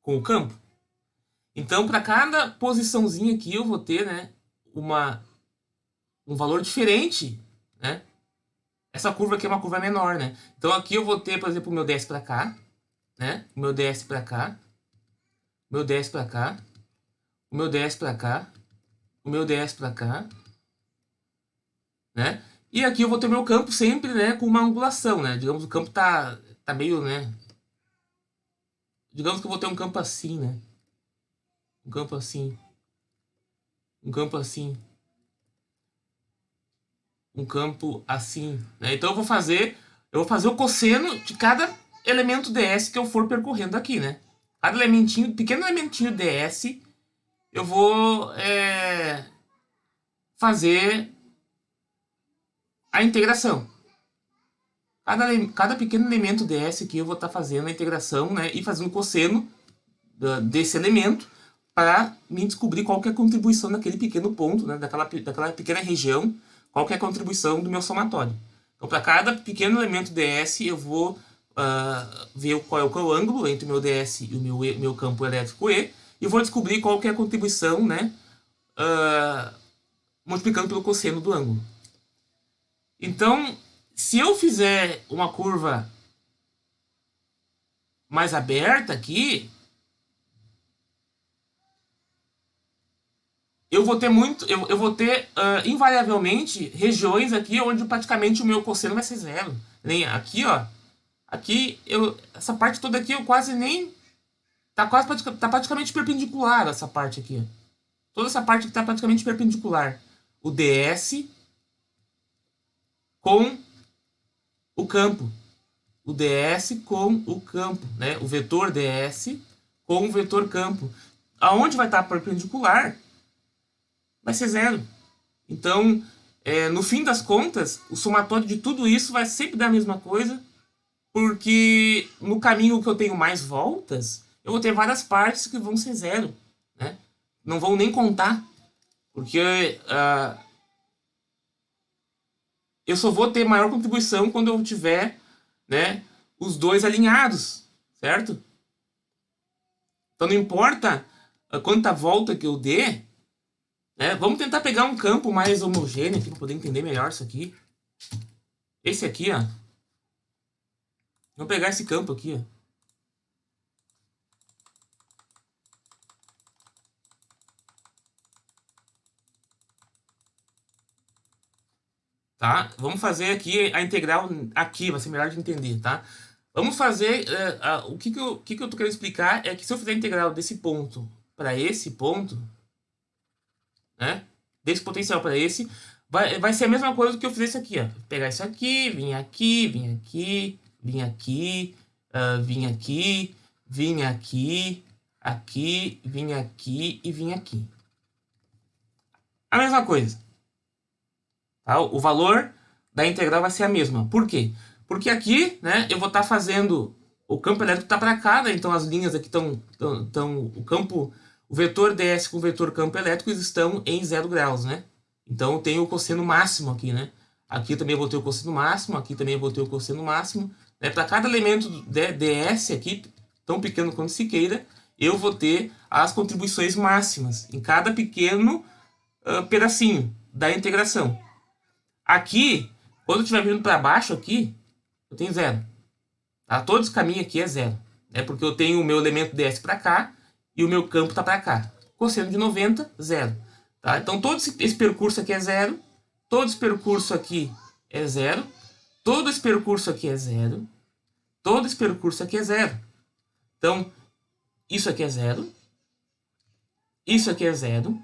com o campo. Então, para cada posiçãozinha aqui, eu vou ter, né, um valor diferente, né? Essa curva aqui é uma curva menor, né? Então, aqui eu vou ter, por exemplo, o meu ds para cá, né? O meu ds para cá, o meu ds para cá, o meu ds para cá, o meu ds para cá, né? E aqui eu vou ter meu campo sempre, né, com uma angulação, né? Digamos, o campo tá meio, né? Digamos que eu vou ter um campo assim, né? Um campo assim. Um campo assim. Um campo assim, né? Então eu vou fazer o cosseno de cada elemento ds que eu for percorrendo aqui, né? Cada elementinho, pequeno elementinho ds, eu vou fazer a integração. Cada pequeno elemento ds aqui eu vou estar fazendo a integração, né? E fazendo o cosseno desse elemento para me descobrir qual que é a contribuição daquele pequeno ponto, né? Daquela pequena região, qual que é a contribuição do meu somatório. Então, para cada pequeno elemento ds, eu vou ver qual é o ângulo entre o meu ds e o meu campo elétrico E, e vou descobrir qual que é a contribuição, né? Multiplicando pelo cosseno do ângulo. Então, se eu fizer uma curva mais aberta aqui, eu vou ter invariavelmente regiões aqui onde praticamente o meu cosseno vai ser zero. Nem aqui, ó. Aqui essa parte toda aqui eu quase nem tá praticamente perpendicular essa parte aqui. Toda essa parte aqui tá praticamente perpendicular. O ds com o campo. O ds com o campo, né? O vetor ds com o vetor campo. Aonde vai estar perpendicular vai ser zero. Então, no fim das contas, o somatório de tudo isso vai sempre dar a mesma coisa, porque no caminho que eu tenho mais voltas, eu vou ter várias partes que vão ser zero, né? Não vão nem contar, porque eu só vou ter maior contribuição quando eu tiver, né, os dois alinhados, certo? Então não importa quanta volta que eu dê, né? Vamos tentar pegar um campo mais homogêneo aqui para poder entender melhor isso aqui. Esse aqui, ó. Vamos pegar esse campo aqui, ó. Tá? Vamos fazer aqui a integral aqui, vai ser melhor de entender, tá? Vamos fazer, o que que eu tô querendo explicar é que se eu fizer a integral desse ponto para esse ponto, né? Desse potencial para esse, vai ser a mesma coisa que eu fizesse aqui, ó. Pegar isso aqui, vir aqui, vir aqui, vir aqui, vir aqui, vir aqui, aqui, vir aqui e vir aqui. A mesma coisa. Tá? O valor da integral vai ser a mesma. Por quê? Porque aqui, né, eu vou estar fazendo... O campo elétrico está para cá, né? Então as linhas aqui estão... O campo... O vetor ds com o vetor campo elétrico estão em 0 graus, né? Então eu tenho o cosseno máximo aqui, né? Aqui também eu vou ter o cosseno máximo, aqui também eu vou ter o cosseno máximo. Né? Para cada elemento ds aqui, tão pequeno quanto se queira, eu vou ter as contribuições máximas em cada pequeno pedacinho da integração. Aqui, quando eu estiver vindo para baixo aqui, eu tenho 0. Tá? Todo esse caminho aqui é 0. Né? Porque eu tenho o meu elemento ds para cá e o meu campo está para cá. Cosseno de 90, 0. Tá? Então todo esse percurso aqui é 0. Todo esse percurso aqui é 0. Todo esse percurso aqui é 0. Todo esse percurso aqui é 0. Então, isso aqui é 0. Isso aqui é 0.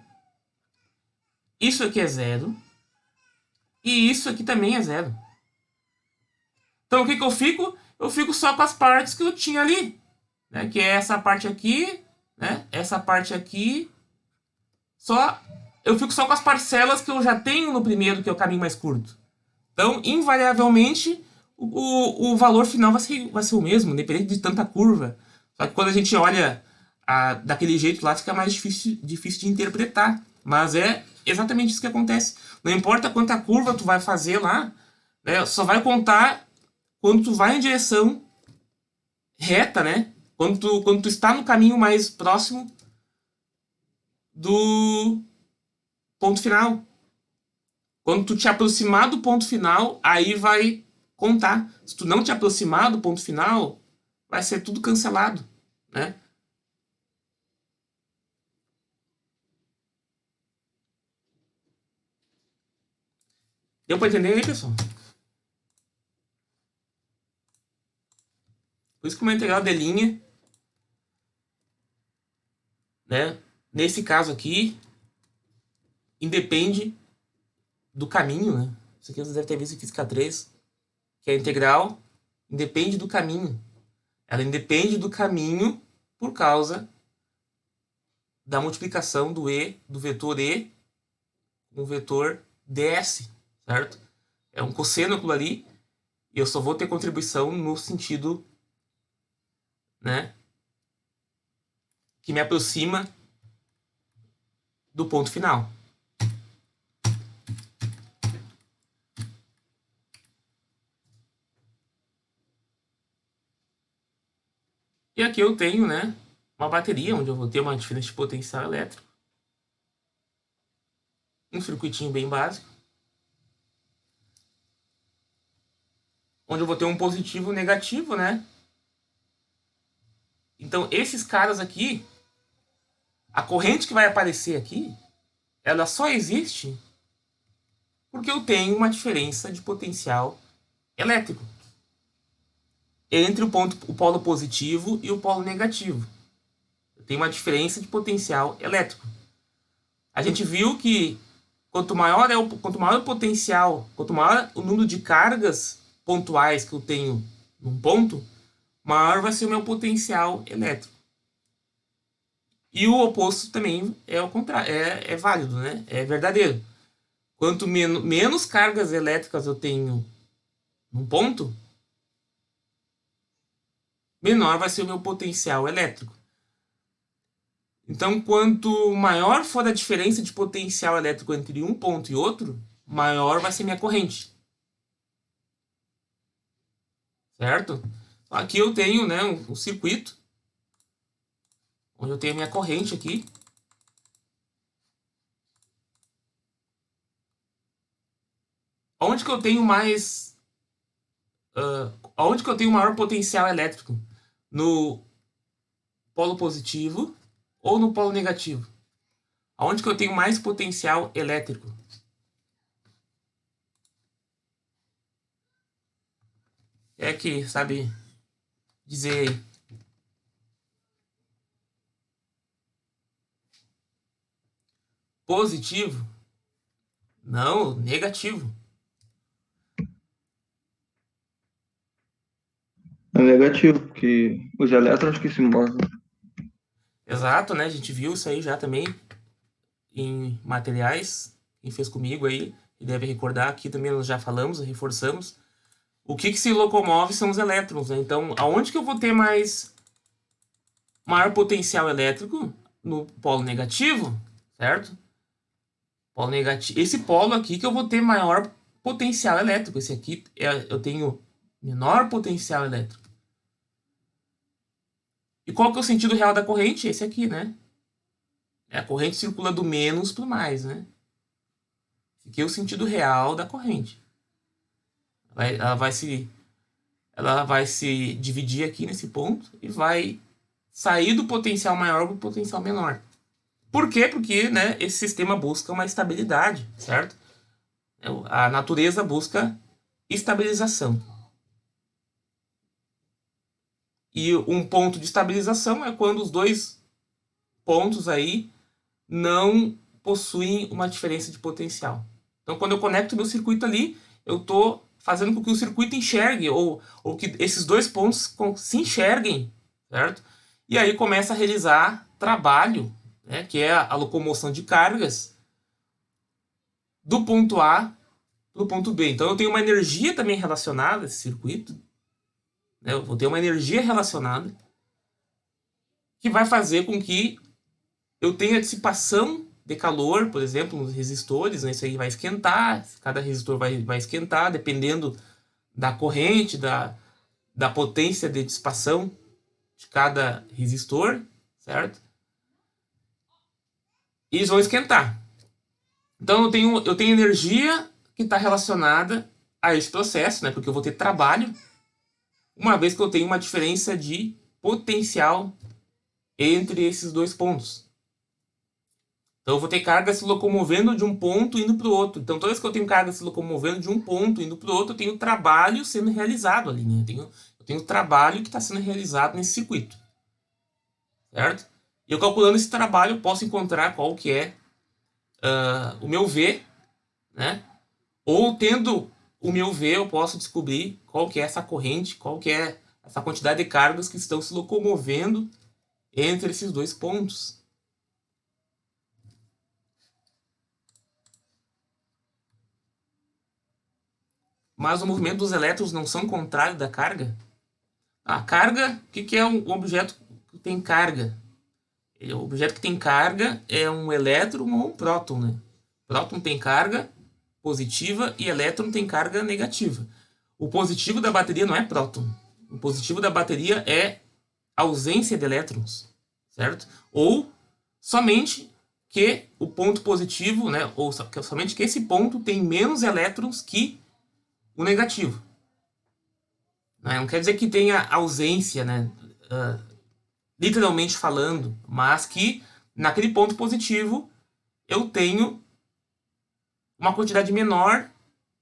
Isso aqui é 0. E isso aqui também é 0. Então, o que que eu fico? Eu fico só com as partes que eu tinha ali. Né? Que é essa parte aqui, né? Essa parte aqui. Eu fico só com as parcelas que eu já tenho no primeiro, que é o caminho mais curto. Então, invariavelmente, o valor final vai ser o mesmo, independente de tanta curva. Só que quando a gente olha daquele jeito lá, fica mais difícil de interpretar. Mas é exatamente isso que acontece. Não importa quanta curva tu vai fazer lá, né, só vai contar quando tu vai em direção reta, né? Quando tu está no caminho mais próximo do ponto final. Quando tu te aproximar do ponto final, aí vai contar. Se tu não te aproximar do ponto final, vai ser tudo cancelado, né? Deu pra entender aí, pessoal? Por isso que uma integral de linha, né? Nesse caso aqui, independe do caminho, né? Isso aqui você deve ter visto em Física 3, que a integral independe do caminho. Ela independe do caminho por causa da multiplicação do vetor E com o vetor ds, certo? É um cosseno aquilo ali, e eu só vou ter contribuição no sentido, né, que me aproxima do ponto final. E aqui eu tenho, né, uma bateria, onde eu vou ter uma diferença de potencial elétrico. Um circuitinho bem básico. Onde eu vou ter um positivo e um negativo, né? Então, esses caras aqui, a corrente que vai aparecer aqui, ela só existe porque eu tenho uma diferença de potencial elétrico entre o polo positivo e o polo negativo. Eu tenho uma diferença de potencial elétrico. A gente viu que quanto maior o potencial, quanto maior o número de cargas pontuais que eu tenho num ponto, maior vai ser o meu potencial elétrico. E o oposto também é o contrário, é válido, né? É verdadeiro. Quanto menos cargas elétricas eu tenho num ponto, menor vai ser o meu potencial elétrico. Então, quanto maior for a diferença de potencial elétrico entre um ponto e outro, maior vai ser minha corrente. Certo? Aqui eu tenho, né, um circuito, onde eu tenho a minha corrente aqui. Onde que eu tenho mais Aonde que eu tenho maior potencial elétrico? No polo positivo ou no polo negativo? Aonde que eu tenho mais potencial elétrico? É que sabe dizer aí. Positivo? Não, negativo. É negativo, porque os elétrons que se movem. Exato, né? A gente viu isso aí já também em materiais. Quem fez comigo aí, e deve recordar, aqui também nós já falamos, reforçamos. O que se locomove são os elétrons, né? Então, aonde que eu vou ter maior potencial elétrico? No polo negativo, certo? Polo negativo. Esse polo aqui que eu vou ter maior potencial elétrico. Esse aqui eu tenho menor potencial elétrico. E qual que é o sentido real da corrente? Esse aqui, né? A corrente circula do menos para o mais, né? Esse aqui é o sentido real da corrente. Ela vai se dividir aqui nesse ponto e vai sair do potencial maior para o potencial menor. Por quê? Porque, né, esse sistema busca uma estabilidade, certo? A natureza busca estabilização. E um ponto de estabilização é quando os dois pontos aí não possuem uma diferença de potencial. Então, quando eu conecto meu circuito ali, eu estou fazendo com que o circuito enxergue, ou que esses dois pontos se enxerguem, certo? E aí começa a realizar trabalho, né, que é a locomoção de cargas do ponto A para o ponto B. Então, eu tenho uma energia também relacionada a esse circuito, né? Eu vou ter uma energia relacionada que vai fazer com que eu tenha dissipação de calor, por exemplo, nos resistores, né? Isso aí vai esquentar, cada resistor vai esquentar, dependendo da corrente, da potência de dissipação de cada resistor, certo? E eles vão esquentar. Então eu tenho energia que está relacionada a esse processo, né? Porque eu vou ter trabalho, uma vez que eu tenho uma diferença de potencial entre esses dois pontos. Então eu vou ter carga se locomovendo de um ponto indo para o outro. Então toda vez que eu tenho carga se locomovendo de um ponto indo para o outro, eu tenho trabalho sendo realizado ali, né? Eu tenho trabalho que está sendo realizado nesse circuito, certo? E eu calculando esse trabalho, eu posso encontrar qual que é o meu V, né? Ou tendo o meu V, eu posso descobrir qual que é essa corrente, qual que é essa quantidade de cargas que estão se locomovendo entre esses dois pontos. Mas o movimento dos elétrons não são contrário da carga? A carga, o que é um objeto que tem carga? O objeto que tem carga é um elétron ou um próton, né? Próton tem carga positiva e elétron tem carga negativa. O positivo da bateria não é próton. O positivo da bateria é ausência de elétrons, certo? Ou somente que o ponto positivo, né? Ou somente que esse ponto tem menos elétrons que o negativo. Não quer dizer que tenha ausência, né? Literalmente falando, mas que naquele ponto positivo eu tenho uma quantidade menor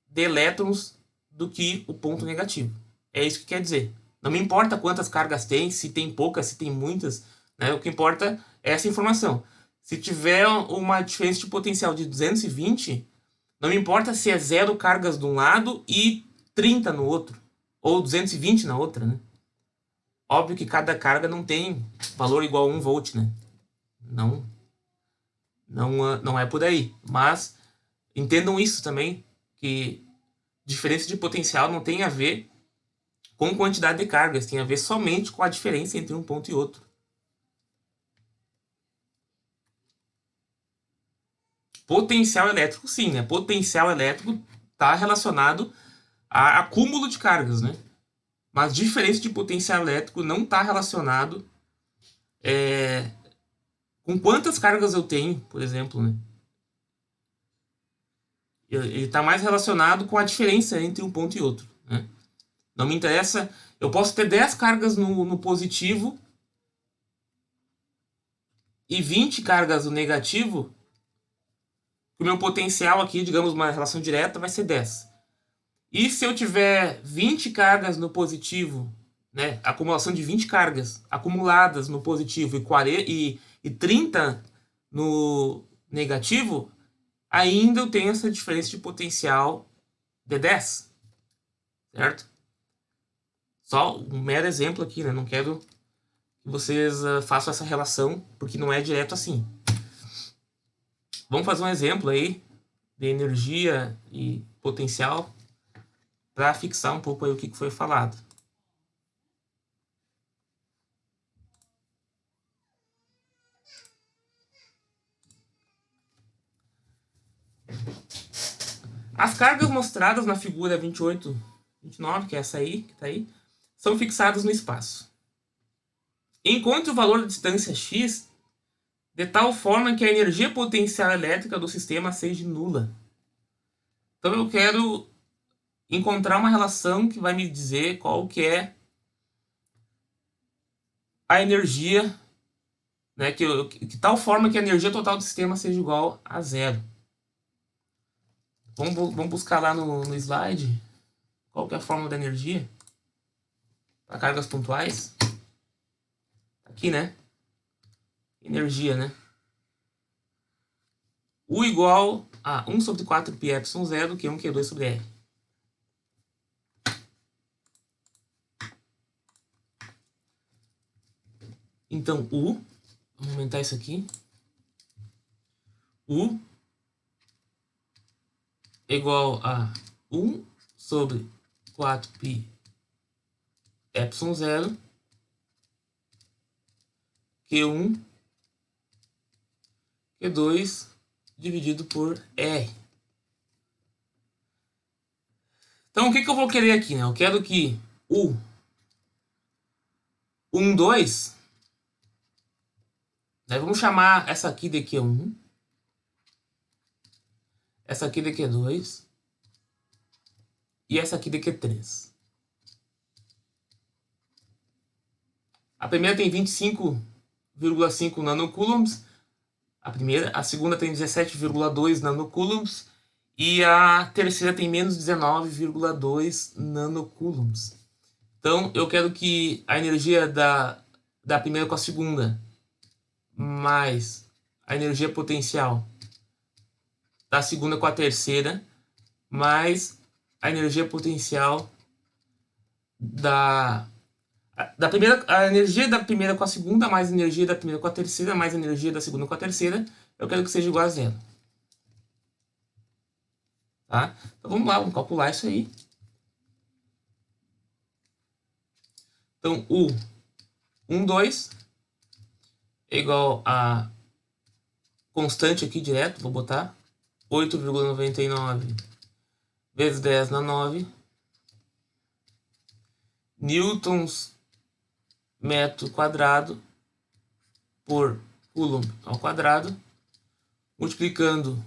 de elétrons do que o ponto negativo. É isso que quer dizer. Não me importa quantas cargas tem, se tem poucas, se tem muitas, né? O que importa é essa informação. Se tiver uma diferença de potencial de 220, não me importa se é 0 cargas de um lado e 30 no outro, ou 220 na outra, né? Óbvio que cada carga não tem valor igual a 1 volt, né? Não é por aí. Mas entendam isso também, que diferença de potencial não tem a ver com quantidade de cargas, tem a ver somente com a diferença entre um ponto e outro. Potencial elétrico, sim, né? Potencial elétrico está relacionado a acúmulo de cargas, né? Mas diferença de potencial elétrico não está relacionado com quantas cargas eu tenho, por exemplo, né? Ele está mais relacionado com a diferença entre um ponto e outro, né? Não me interessa. Eu posso ter 10 cargas no positivo e 20 cargas no negativo. O meu potencial aqui, digamos, uma relação direta, vai ser 10. E se eu tiver 20 cargas no positivo, né, acumulação de 20 cargas acumuladas no positivo e 30 no negativo, ainda eu tenho essa diferença de potencial de 10. Certo? Só um mero exemplo aqui, né? Não quero que vocês façam essa relação, porque não é direto assim. Vamos fazer um exemplo aí de energia e potencial para fixar um pouco aí o que foi falado. As cargas mostradas na figura 28, 29, que é essa aí, que está aí, são fixadas no espaço. Encontre o valor da distância x de tal forma que a energia potencial elétrica do sistema seja nula. Então eu quero encontrar uma relação que vai me dizer qual que é a energia, né, que tal forma que a energia total do sistema seja igual a zero. Vamos buscar lá no slide qual que é a fórmula da energia para cargas pontuais. Aqui, né? Energia, né? U igual a 1 sobre 4 π epsilon 0, Q1, Q2 sobre R. Então, U, vamos aumentar isso aqui. U é igual a 1 sobre 4 π epsilon 0, Q1, Q2 dividido por R. Então, o que eu vou querer aqui, né? Eu quero que U 1, 2, né? Vamos chamar essa aqui de Q1, essa aqui de Q2 e essa aqui de Q3. A primeira tem 25,5 nanocoulombs, a segunda tem 17,2 nanocoulombs e a terceira tem menos 19,2 nanocoulombs. Então, eu quero que a energia da primeira com a segunda mais a energia potencial da segunda com a terceira mais a energia potencial a energia da primeira com a segunda mais a energia da primeira com a terceira mais a energia da segunda com a terceira, eu quero que seja igual a zero. Tá? Então vamos lá, vamos calcular isso aí. Então, U 1, 2 é igual a constante aqui direto, vou botar 8,99 vezes 10 na 9 newtons metro quadrado por coulomb ao quadrado, multiplicando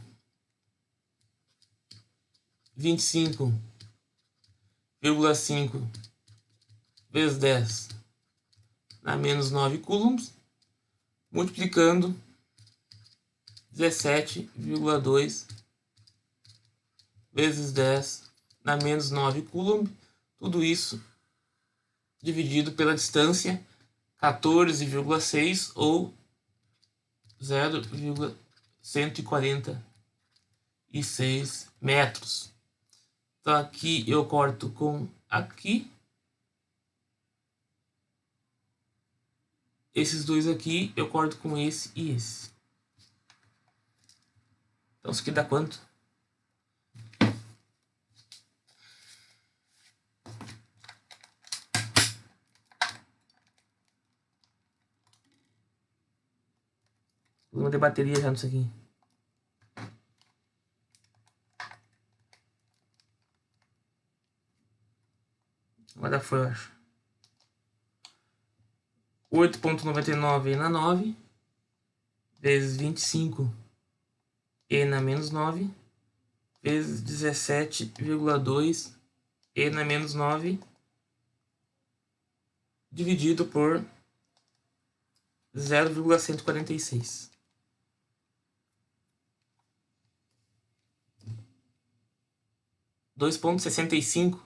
25,5 vezes 10 na menos 9 coulombs, multiplicando 17,2 vezes 10 na menos 9 coulomb, tudo isso dividido pela distância 14,6 ou 0,146 metros. Então aqui eu corto com aqui. Esses dois aqui eu corto com esse e esse. Então isso aqui dá quanto? Vou ter bateria já nisso aqui. Agora foi, eu acho. 8,99 e na 9 vezes 25 e na menos 9 vezes 17,2 e na menos 9 dividido por 0,146. Dois ponto 65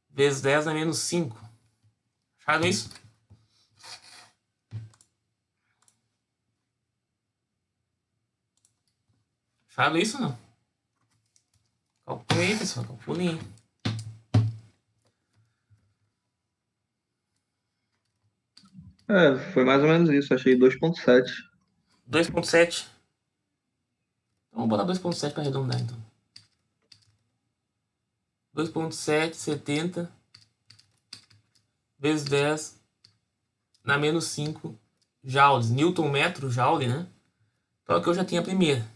vezes 10 na menos 5. Acharam isso? Acharam isso ou não? Calculem aí, pessoal. Calculem aí. Foi mais ou menos isso. Achei 2,7. 2,7. Então vamos botar 2,7 para arredondar, então. 2,770 vezes 10 na menos 5 joules. Newton metro, joule, né? Então aqui eu já tinha a primeira.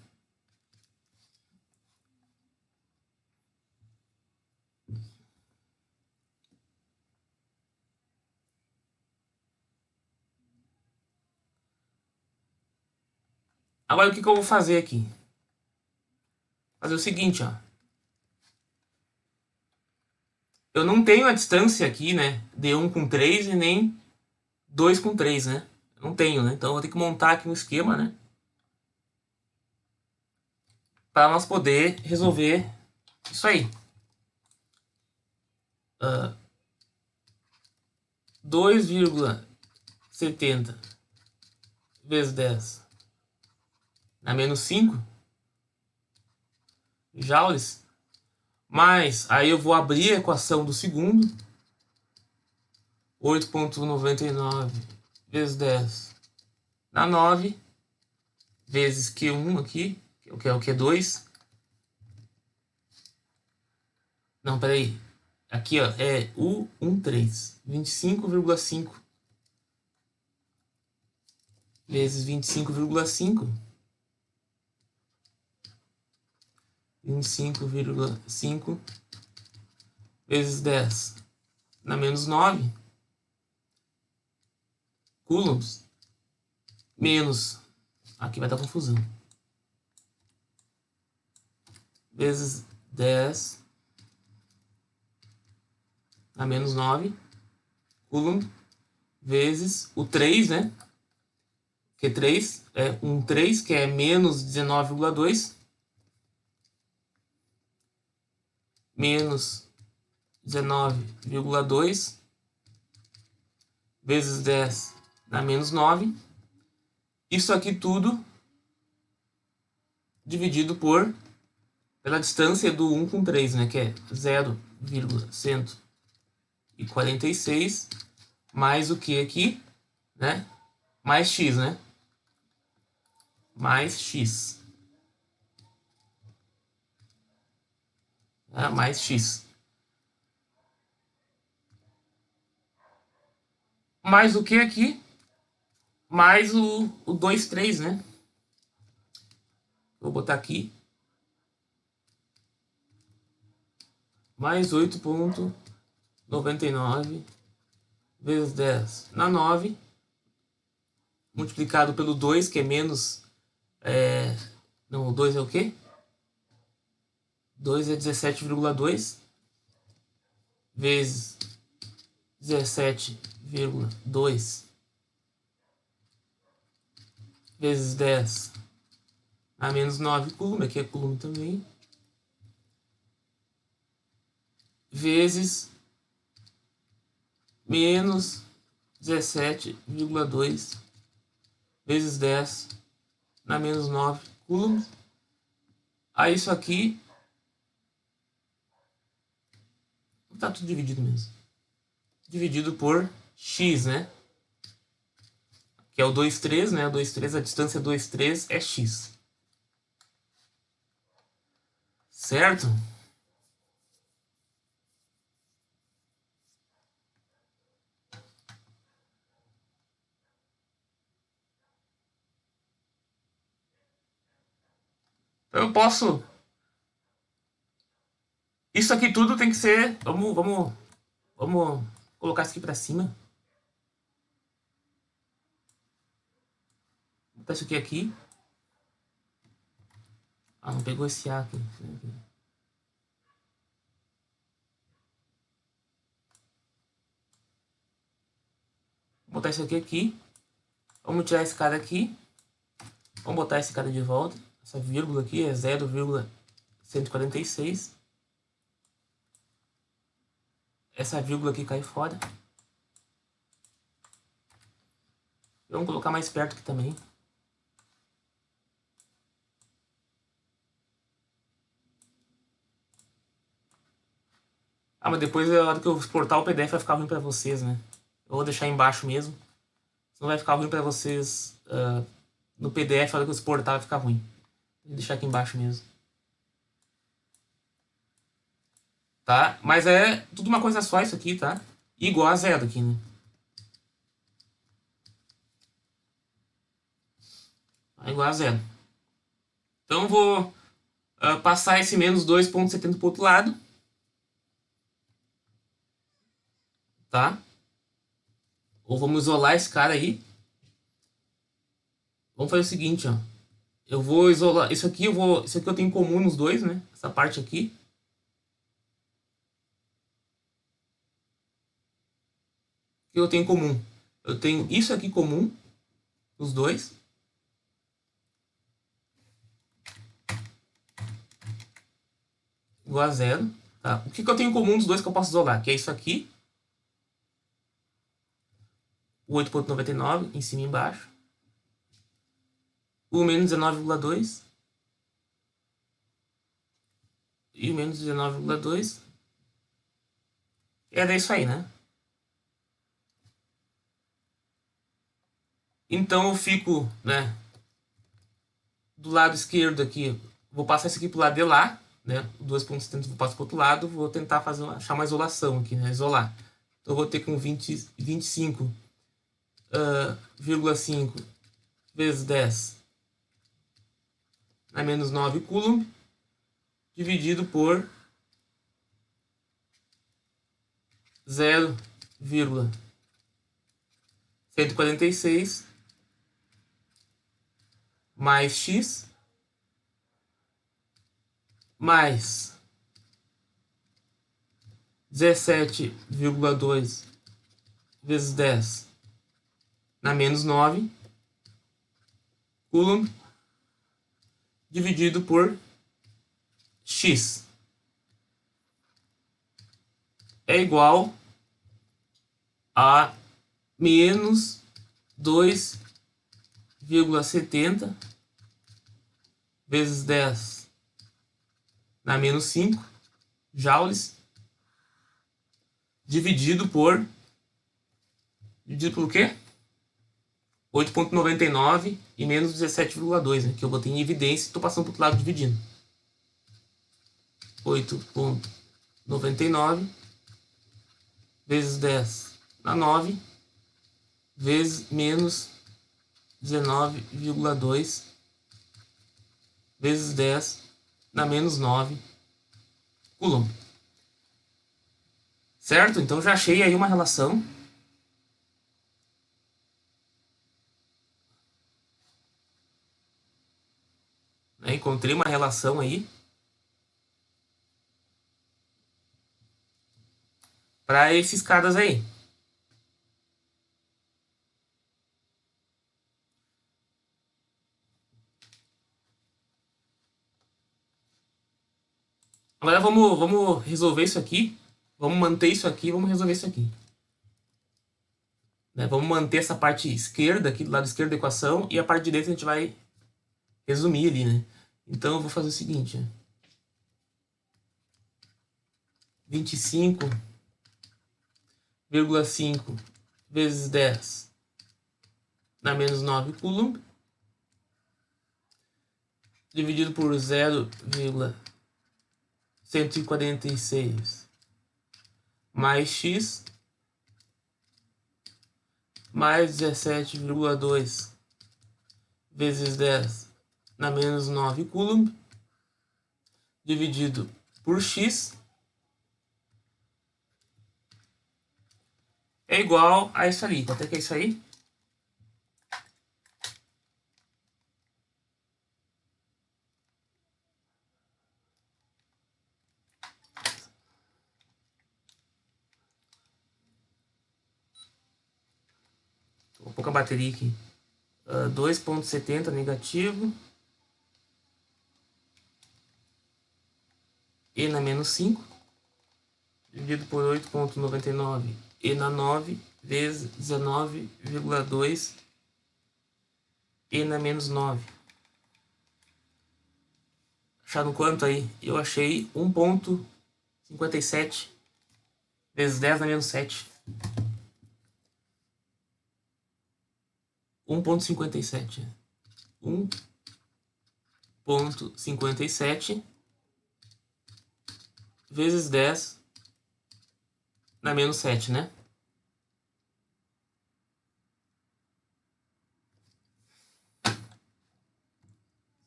Agora o que eu vou fazer aqui? Fazer o seguinte, ó. Eu não tenho a distância aqui, né? De 1 com 3 e nem 2 com 3, né? Eu não tenho, né? Então eu vou ter que montar aqui um esquema, né? Para nós poder resolver isso aí. 2,70 vezes 10 na menos 5 joules. Mas aí eu vou abrir a equação do segundo. 8,99 vezes 10 na 9 vezes Q1 aqui, que é o Q2. Não, peraí. Aqui, ó, é U13. 25,5 vezes 25,5. 25,5 vezes 10 na menos 9 coulombs menos, aqui vai dar confusão, vezes 10 na menos 9 coulomb vezes o 3, né? Que 3 é 3, que é menos 19,2 menos 19,2 vezes 10 na menos 9. Isso aqui tudo dividido pela distância do 1 com 3, né? Que é 0,146 mais o que aqui, né? Mais x, né? Mais x. Mais x. Mais o que aqui? Mais o 2, 3, né? Vou botar aqui. Mais 8,99 vezes 10 na 9. Multiplicado pelo 2, que é menos... não, o 2 é o quê? 2 é 17,2 vezes 17,2 vezes 10 a menos 9 coulomb, aqui é coulomb também, vezes menos 17,2 vezes 10 na menos 9 coulomb. Aí isso aqui tá tudo dividido mesmo. Dividido por x, né? Que é o 2, 3, né? O 2, 3, a distância 2, 3 é x. Certo? Então eu posso... Isso aqui tudo tem que ser... Vamos colocar isso aqui pra cima. Vou botar isso aqui. Ah, não pegou esse A aqui. botar isso aqui. Vamos tirar esse cara aqui. Vamos botar esse cara de volta. Essa vírgula aqui é 0,146. Essa vírgula aqui cai fora. Vamos colocar mais perto aqui também. Ah, mas depois, na hora que eu exportar o PDF, vai ficar ruim pra vocês, né? Eu vou deixar embaixo mesmo. Senão vai ficar ruim pra vocês no PDF, na hora que eu exportar, vai ficar ruim. Vou deixar aqui embaixo mesmo. Tá? Mas é tudo uma coisa só isso aqui, tá? Igual a zero aqui, né? É igual a zero. Então, vou passar esse menos 2,70 pro outro lado. Tá? Ou vamos isolar esse cara aí. Vamos fazer o seguinte, ó. Eu vou isolar... Isso aqui eu tenho em comum nos dois, né? Essa parte aqui. O que eu tenho em comum? Eu tenho isso aqui comum. Os dois. Igual a zero. Tá? O que eu tenho em comum dos dois que eu posso isolar? Que é isso aqui. O 8,99 em cima e embaixo. O menos 19,2. E o menos 19,2. Era isso aí, né? Então eu fico, né? Do lado esquerdo aqui. Vou passar isso aqui pro lado de lá. Né? O 2,70 vou passar pro outro lado. Vou tentar achar uma isolação aqui, né? Isolar. Então eu vou ter com 25,5 vezes 10 a menos 9 coulomb, dividido por 0,146 mais x mais 17,2 vezes 10 na menos 9 coulomb, dividido por x é igual a menos 2,70 vezes 10 na menos 5 joules, dividido por o quê? 8,99 e menos 17,2, né? Que eu botei em evidência e estou passando para o outro lado dividindo. 8,99 vezes 10 na 9 vezes menos 19,2 vezes 10 na menos 9 coulomb. Certo? Então já achei aí uma relação. Né? Encontrei uma relação aí para esses caras aí. Agora vamos resolver isso aqui. Vamos manter isso aqui, vamos resolver isso aqui. Né? Vamos manter essa parte esquerda aqui, do lado esquerdo da equação, e a parte direita a gente vai resumir ali, né? Então eu vou fazer o seguinte. 25,5 vezes 10 na menos 9 coulomb, dividido por 0,146 mais x mais 17,2 vezes 10 na menos 9 coulomb, dividido por x é igual a isso ali. Quanto é que é isso aí? a bateria aqui. 2,70 negativo. E na menos 5. Dividido por 8,99. E na 9 vezes 19,2. E na menos 9. Acharam quanto aí? Eu achei 1,57 vezes 10 na menos 7. 1,57. 1,57 vezes 10 na menos 7, né?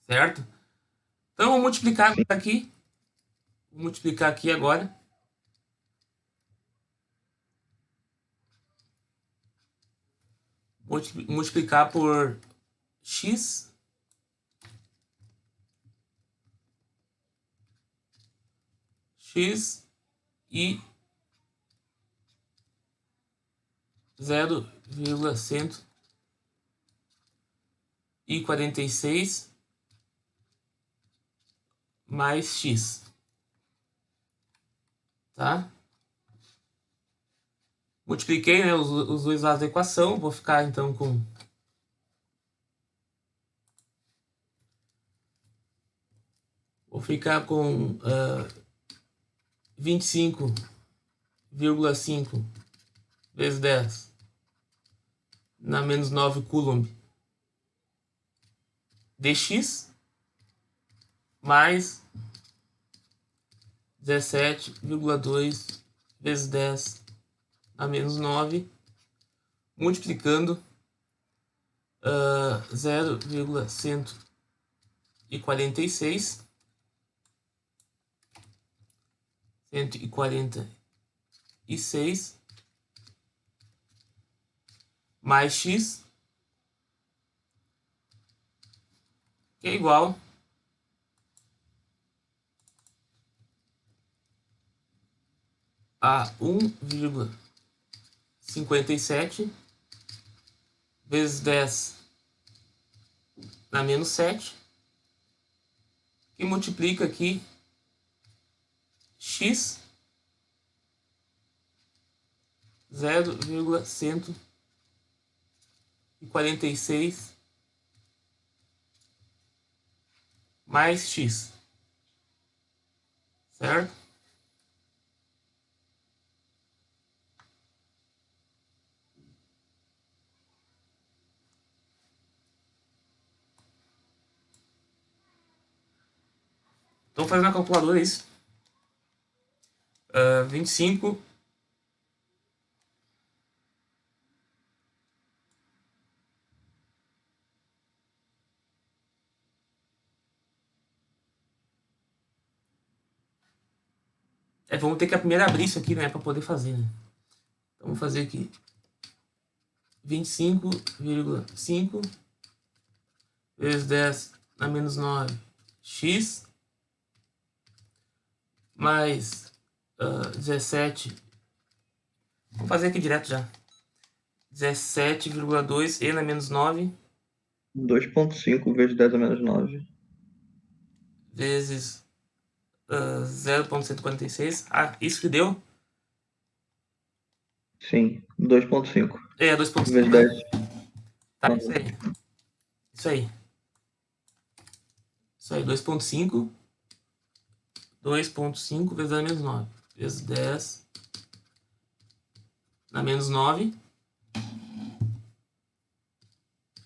Certo? Então, vou multiplicar aqui. Vou multiplicar aqui agora. Multiplicar por x e 0,146 mais x, tá? Multipliquei, né, os dois lados da equação. Vou ficar então com 25,5 vezes 10 na menos 9 coulomb dx mais 17,2 vezes 10 na menos 9, multiplicando 0,146 mais x, que é igual a 1,57 vezes 10 na menos 7, que multiplica aqui x 0,146 mais x, certo? Então, fazendo a calculadora, isso. 25 vamos ter que primeiro abrir isso aqui, né, para poder fazer, né? Então, vamos fazer aqui 25,5 vezes 10 na menos 9 x mais 17. Vamos fazer aqui direto já. 17,2 e na menos 9 2,5 vezes 10 a menos 9 vezes 0,146. Ah, isso que deu? Sim, 2,5 É, 2,5. vezes 10. Tá, isso aí. Isso aí. Isso aí, 2,5. 2,5 vezes 10 na menos 9. Vezes 10 na menos 9.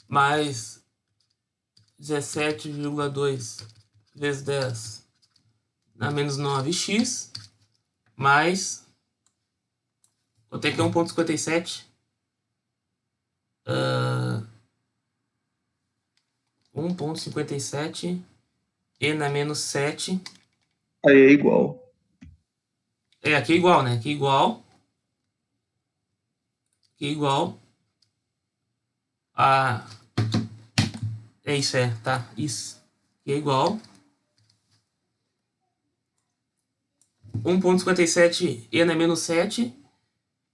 Mais 17,2 vezes 10 na menos 9x. Mais... Vou ter aqui 1,57. 1,57 e na menos 7. Aí é igual. É, aqui é igual, né? Aqui é igual. Aqui é igual a... É isso, tá? Isso. Aqui é igual 1,57 e na menos 7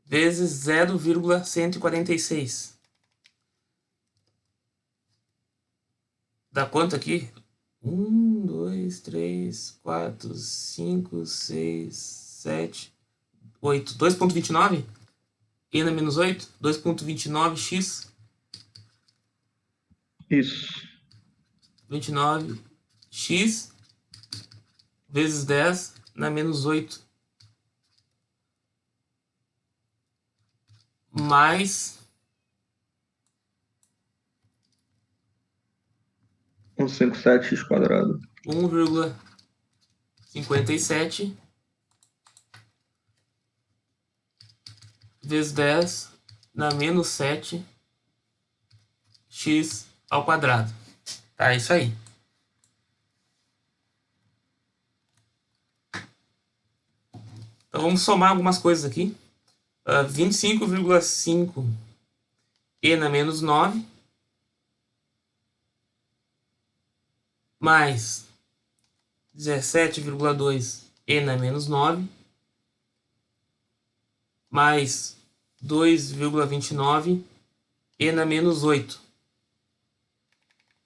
vezes 0,146. Dá quanto aqui? 1, 2, 3, 4, 5, 6, 7, 8. 2,29? E na menos 8? 2,29x. Isso. 29x vezes 10 na menos 8. Mais 157x². 1,57 vezes 10 na menos 7 x ao quadrado. Tá, é isso aí. Então vamos somar algumas coisas aqui. 25,5 e na menos 9 mais 17,2 e na menos 9 mais 2,29 e na menos 8.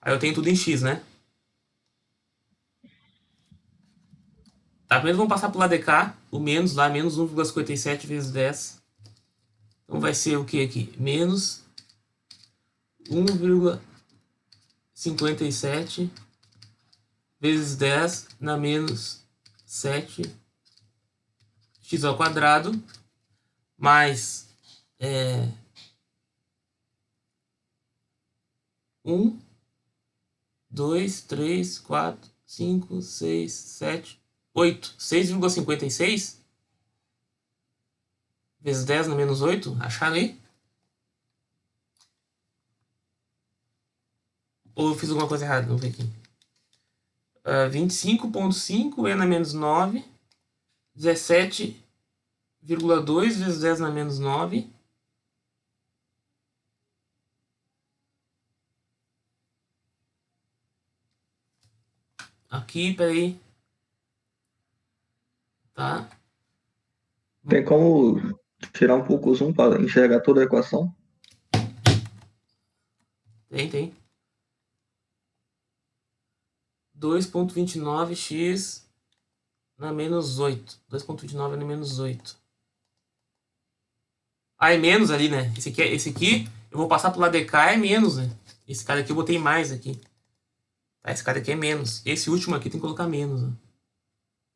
Aí eu tenho tudo em x, né? Tá, primeiro vamos passar pro lado de cá, o menos lá, menos 1,57 vezes 10. Então vai ser o que aqui? Menos 1,57 vezes 10 na menos 7 x ao quadrado mais 1, 2, 3, 4, 5, 6, 7, 8. 6,56 vezes 10 na menos 8. Acharam aí? Ou eu fiz alguma coisa errada? Vamos ver aqui. 25,5 e na menos 9. 17,2 vezes 10 na menos 9. Aqui, peraí. Tá? Tem como tirar um pouco o zoom para enxergar toda a equação? Tem. 2,29x na menos 8. 2,29 na menos 8. Ah, é menos ali, né? Esse aqui eu vou passar pro lado de cá, é menos, né? Esse cara aqui eu botei mais aqui. Tá, esse cara aqui é menos. Esse último aqui tem que colocar menos, né?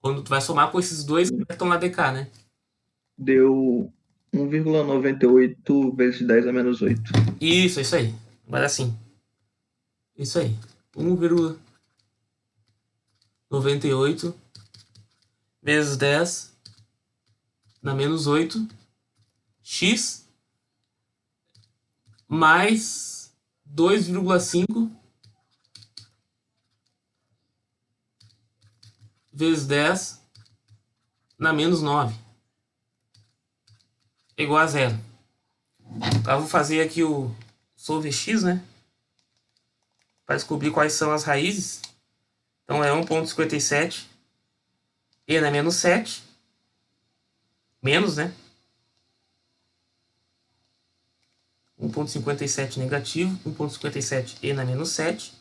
Quando tu vai somar com esses dois que estão lá de cá, né? Deu 1,98 vezes 10 a menos 8. Isso, é isso aí. Agora sim. Isso aí. 1,98 vezes 10 na menos 8 x mais 2,5 vezes 10 na menos 9 igual a zero. Tá, vou fazer aqui o solve x, né? Para descobrir quais são as raízes. Então é 1,57 e na menos 7. Menos, né? 1,57 negativo. 1,57 e na menos 7.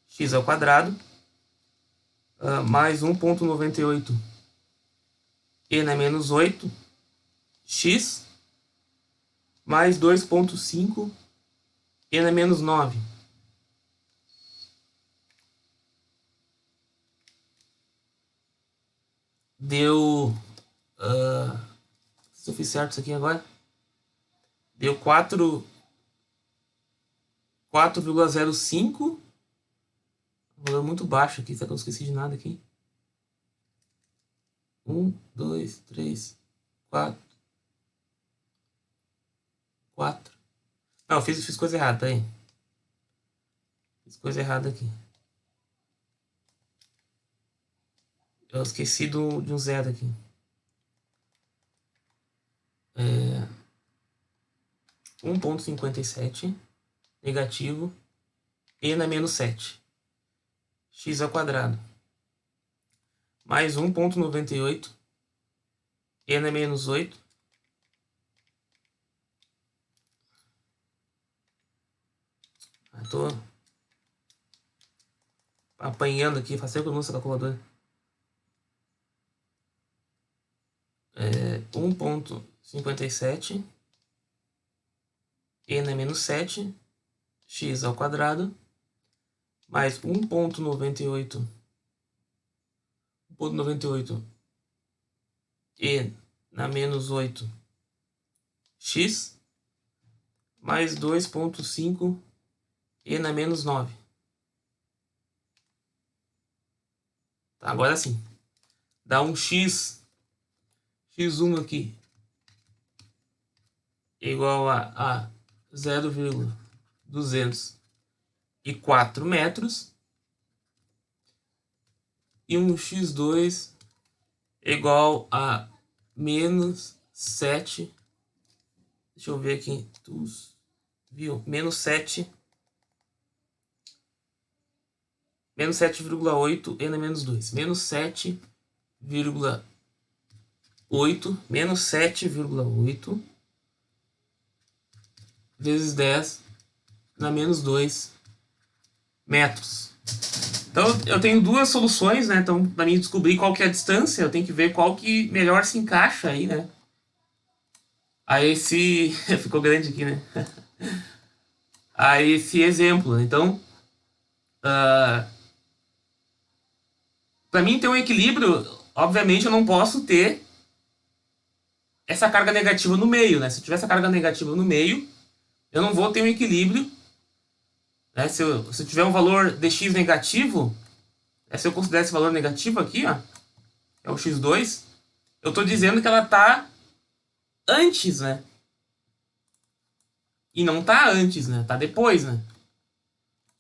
X ao quadrado. Mais 1,98 e na menos 8. X. Mais 2,5 e na menos 9. Deu... se eu fiz certo isso aqui agora. Deu 4,05. Um valor muito baixo aqui. Será que eu não esqueci de nada aqui? 1, 2, 3, 4. Não, eu fiz coisa errada, tá aí. Fiz coisa errada aqui. Eu esqueci de um zero aqui. 1,57 negativo e na menos 7. X ao quadrado. Mais 1,98 e na menos 8. apanhando aqui, faz tempo que eu não uso a calculadora. 1,57 n menos 7 x ao quadrado mais 1,98 e na menos 8 x mais 2,5 e na menos 9. Tá, agora sim. Dá um x1 aqui igual a 0,204 metros. E um x2 igual a menos 7. Deixa eu ver aqui. Tu viu? Menos 7. Menos 7,8 e na menos 2. Menos 7,8. Menos 7,8 vezes 10 na menos 2 metros. Então eu tenho duas soluções, né? Então, para mim descobrir qual que é a distância, eu tenho que ver qual que melhor se encaixa aí, né? Aí esse... ficou grande aqui, né? Aí esse exemplo, né? Então... para mim ter um equilíbrio, obviamente eu não posso ter essa carga negativa no meio, né? Se eu tiver essa carga negativa no meio, eu não vou ter um equilíbrio, né? Se eu tiver um valor dx negativo, se eu considerar esse valor negativo aqui, ó, é o x2, eu estou dizendo que ela está antes, né? E não está antes, né? Está depois, né?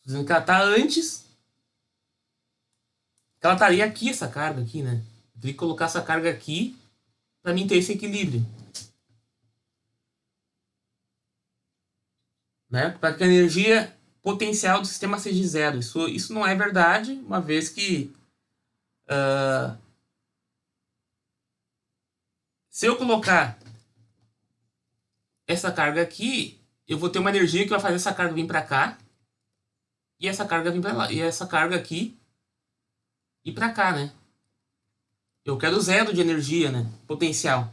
Tô dizendo que ela está antes, que ela estaria aqui, essa carga aqui, né? Eu teria que colocar essa carga aqui para mim ter esse equilíbrio, né? Para que a energia potencial do sistema seja zero. Isso não é verdade, uma vez que se eu colocar essa carga aqui, eu vou ter uma energia que vai fazer essa carga vir para cá e essa carga vir para lá, e essa carga aqui ir para cá, né? Eu quero zero de energia, né? Potencial.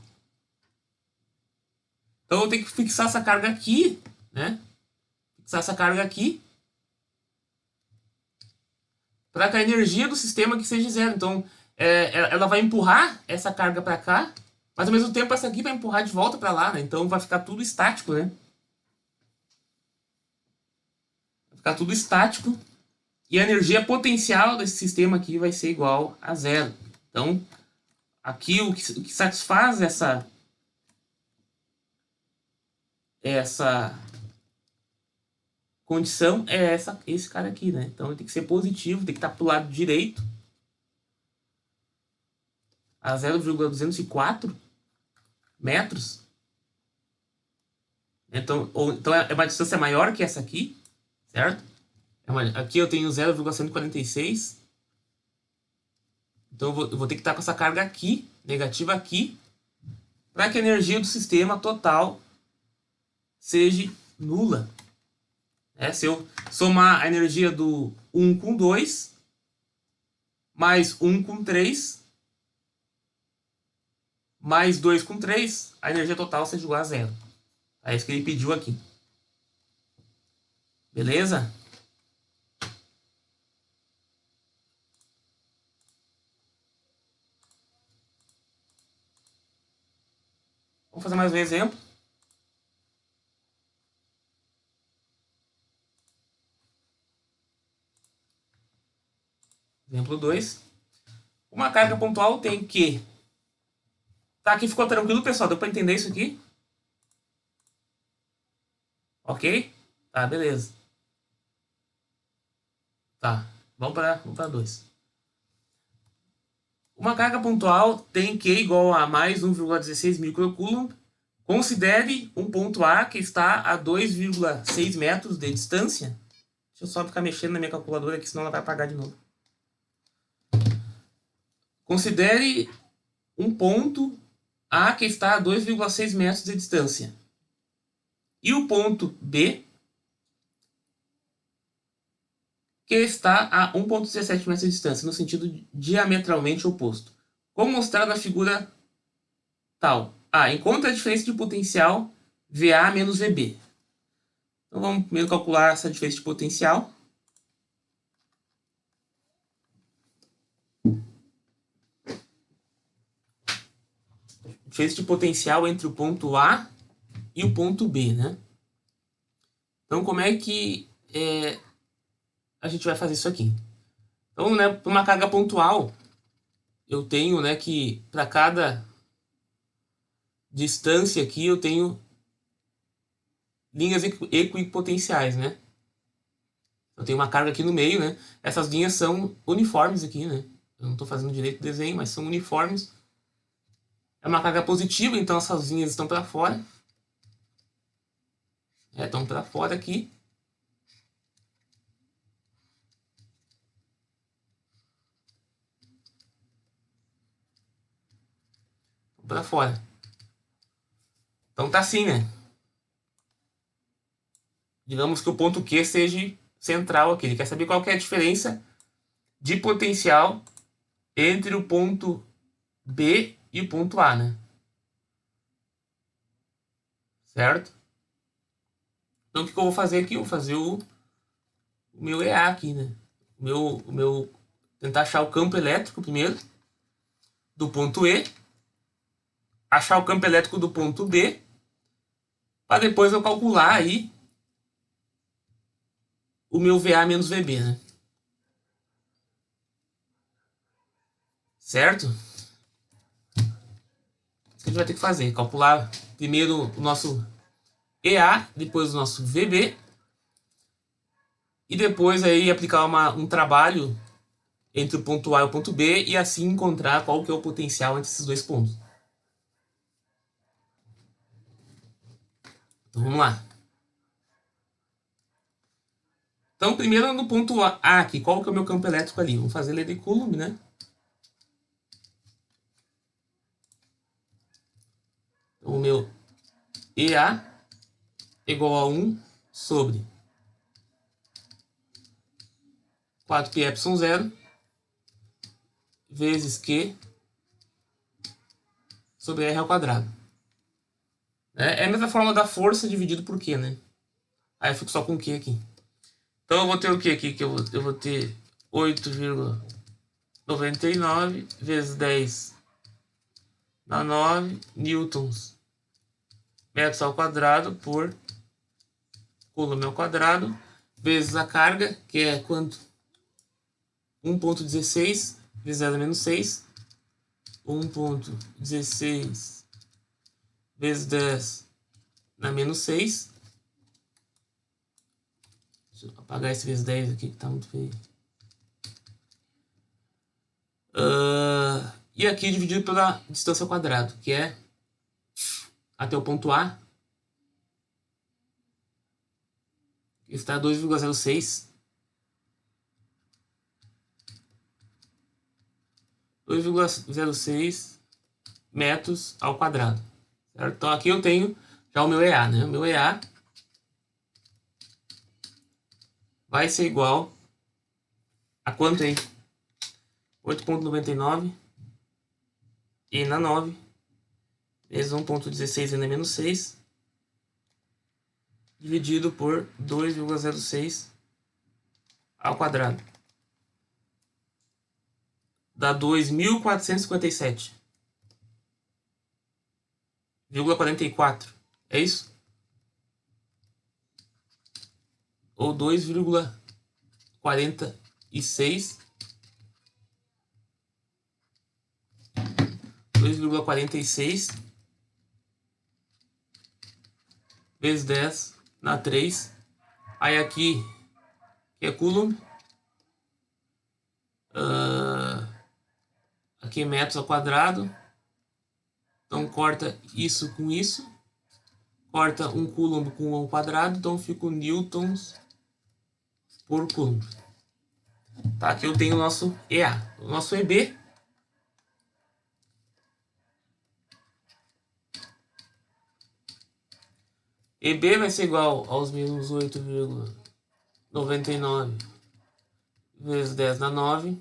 Então eu tenho que fixar essa carga aqui, né? Fixar essa carga aqui para que a energia do sistema aqui seja zero. Então ela vai empurrar essa carga para cá, mas ao mesmo tempo essa aqui vai empurrar de volta para lá, né? Então vai ficar tudo estático, né? Vai ficar tudo estático e a energia potencial desse sistema aqui vai ser igual a zero. Então aqui o que satisfaz essa condição é esse cara aqui, né? Então ele tem que ser positivo, tem que estar pro lado direito a 0,204 metros. Então é uma distância maior que essa aqui, certo? Aqui eu tenho 0,146. Então eu vou ter que estar com essa carga aqui, negativa aqui, para que a energia do sistema total seja nula. Se eu somar a energia do 1 com 2, mais 1 com 3, mais 2 com 3, a energia total seja igual a zero. É isso que ele pediu aqui. Beleza? Vamos fazer mais um exemplo. Exemplo 2. Uma carga pontual tem que... Tá, aqui ficou tranquilo, pessoal? Deu para entender isso aqui? Ok? Tá, beleza. Tá, vamos para 2. Uma carga pontual tem Q igual a mais 1,16 microcoulomb. Considere um ponto A que está a 2,6 metros de distância. Deixa eu só ficar mexendo na minha calculadora aqui, senão ela vai apagar de novo. Considere um ponto A que está a 2,6 metros de distância. E o ponto B que está a 1,17 metros de distância, no sentido diametralmente oposto. Como mostrar na figura tal? Encontre a diferença de potencial VA menos VB. Então vamos primeiro calcular essa diferença de potencial. Diferença de potencial entre o ponto A e o ponto B, né? Então como é que a gente vai fazer isso aqui? Então, né, para uma carga pontual, eu tenho, né, que para cada distância aqui eu tenho linhas equipotenciais, né? Eu tenho uma carga aqui no meio, né? Essas linhas são uniformes aqui, né? Eu não estou fazendo direito o desenho, mas são uniformes. É uma carga positiva, então essas linhas estão para fora. Estão para fora aqui. Para fora. Então tá assim, né? Digamos que o ponto Q seja central aqui. Ele quer saber qual que é a diferença de potencial entre o ponto B e o ponto A, né? Certo? Então o que eu vou fazer aqui? Eu vou fazer o meu EA aqui, né? Tentar achar o campo elétrico primeiro do ponto E, achar o campo elétrico do ponto B, para depois eu calcular aí o meu VA menos VB, né? Certo? Isso que a gente vai ter que fazer. Calcular primeiro o nosso EA, depois o nosso VB, e depois aí aplicar um trabalho entre o ponto A e o ponto B e assim encontrar qual que é o potencial entre esses dois pontos. Então vamos lá. Então primeiro no ponto A aqui, qual que é o meu campo elétrico ali? Vamos fazer lei de Coulomb, né? Então, o meu EA igual a 1 sobre 4πε0 vezes Q sobre R ao quadrado. É a mesma forma da força dividido por Q, né? Aí eu fico só com Q aqui. Então eu vou ter o que aqui? Que eu vou ter 8,99 vezes 10 na 9 newtons metros ao quadrado por coulomb ao quadrado, vezes a carga, que é quanto? 1,16 vezes 10 a menos 6. 1,16 vezes 10 na menos 6. Deixa eu apagar esse vezes 10 aqui, que tá muito feio. E aqui dividido pela distância ao quadrado, que é até o ponto A, que está 2,06. 2,06 metros ao quadrado. Certo? Então aqui eu tenho já o meu EA, né? O meu EA vai ser igual a quanto aí? 8,99 e na 9 vezes 1,16 n menos 6 dividido por 2,06 ao quadrado. Dá 2.457,44. É isso? Ou 2,46 vezes 10 na 3. Aí aqui que é Coulomb. Aqui metros ao quadrado. Então corta isso com isso. Corta um Coulomb com 1 ao quadrado. Então fica newtons por Coulomb. Tá, aqui eu tenho o nosso EA. O nosso EB EB vai ser igual aos menos 8,99 vezes 10 na 9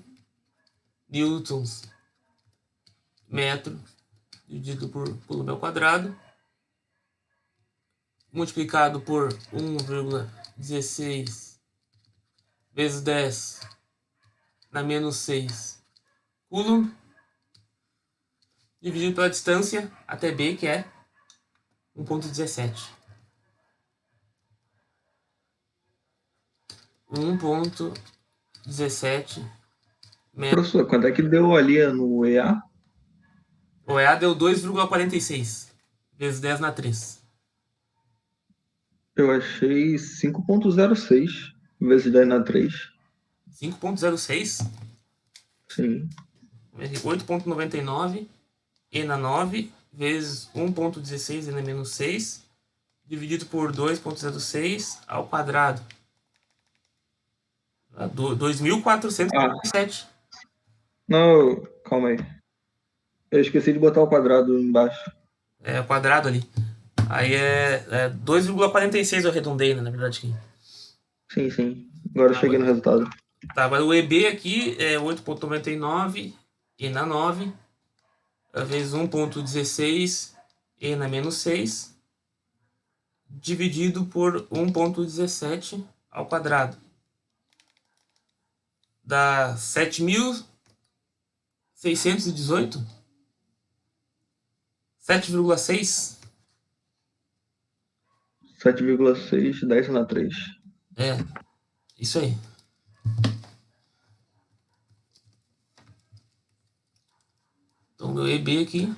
newtons metro dividido por coulomb ao quadrado, multiplicado por 1,16 vezes 10 na menos 6 coulomb, dividido pela distância até B, que é 1,17. 1,17 metros. Professor, quanto é que deu ali no EA? O EA deu 2,46 vezes 10 na 3. Eu achei 5,06 vezes 10 na 3. 5,06? Sim. 8,99 e na 9 vezes 1,16 e na menos 6 dividido por 2,06 ao quadrado. 2.447. Não, calma aí. Eu esqueci de botar o quadrado embaixo. É o quadrado ali. Aí é 2,46 eu arredondei, né, na verdade. Aqui. Sim. Agora eu cheguei no resultado. Tá, agora o EB aqui é 8,99 e na 9 vezes 1,16 e na menos 6 dividido por 1,17 ao quadrado. Dá 7.618? 7,6? 7,6, 10 na 3. É, isso aí. Então, meu EB aqui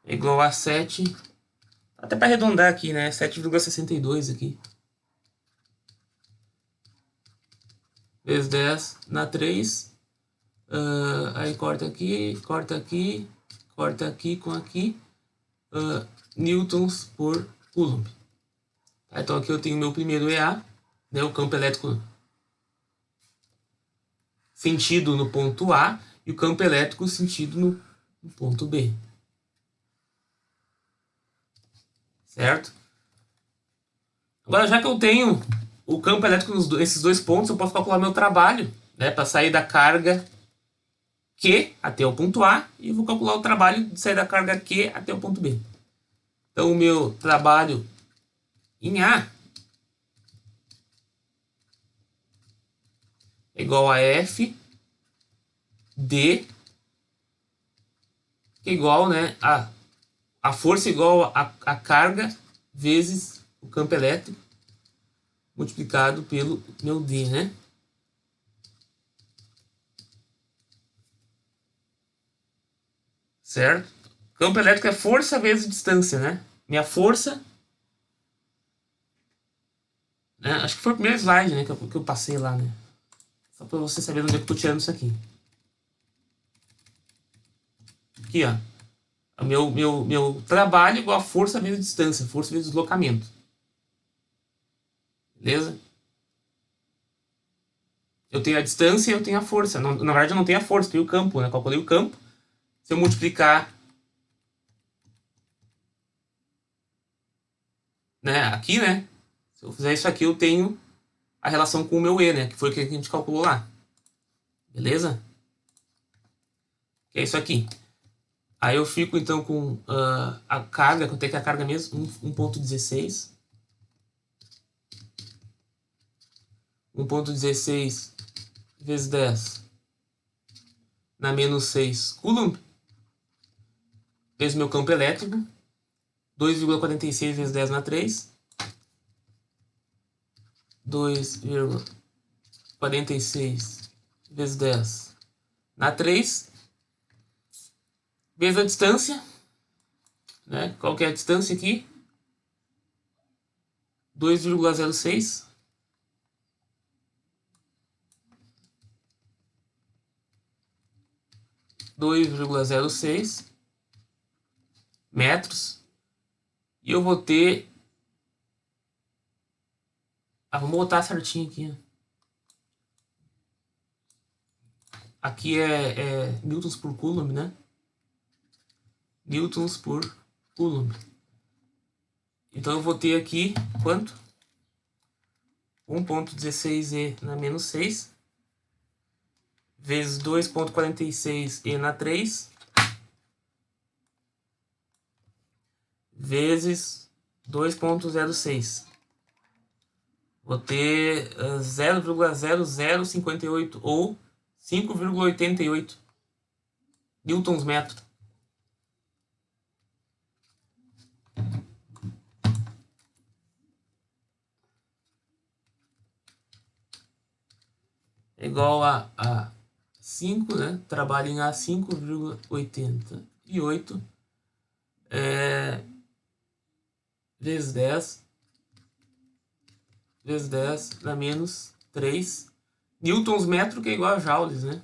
é igual a 7. Até para arredondar aqui, né? 7,62 aqui. Vezes 10 na 3. Aí corta aqui com aqui. Newtons por coulomb. Então aqui eu tenho meu primeiro EA, né? O campo elétrico sentido no ponto A e o campo elétrico sentido no ponto B. Certo? Agora, já que eu tenho o campo elétrico nesses dois pontos, eu posso calcular meu trabalho, né, para sair da carga Q até o ponto A, e vou calcular o trabalho de sair da carga Q até o ponto B. Então, o meu trabalho em A é igual a F D, que é igual, né, a força igual a carga vezes o campo elétrico multiplicado pelo meu D, né? Certo? Campo elétrico é força vezes distância, né? Minha força, né? Acho que foi o primeiro slide, né, que eu passei lá, né? Só para você saber onde é que eu tô tirando isso aqui. Aqui, ó. O meu trabalho igual a força vezes distância, força vezes deslocamento. Beleza? Eu tenho a distância e eu tenho a força. Não, na verdade, eu não tenho a força, eu tenho o campo, né? Calculei o campo. Se eu multiplicar, né, aqui, né? Se eu fizer isso aqui, eu tenho a relação com o meu E, né? Que foi o que a gente calculou lá. Beleza? Que é isso aqui. Aí eu fico, então, com a carga, quanto é que é a carga mesmo? 1,16. 1,16 vezes 10 na menos 6 coulomb. Vezes meu campo elétrico. 2,46 vezes 10 na 3. 2,46 vezes 10 na 3. Vezes a distância. Né? Qual que é a distância aqui? 2,06. metros. E eu vou ter... vamos botar certinho aqui. Aqui é newtons por coulomb, né? Newtons por coulomb. Então eu vou ter aqui quanto? 1.16e na menos 6, vezes 2.46e na 3, vezes 2.06. Vou ter 0,0058 ou 5,88 newtons metro. É igual a 5, né? Trabalho em A 5,88 vezes 10 na menos 3 newtons metro, que é igual a joules, né?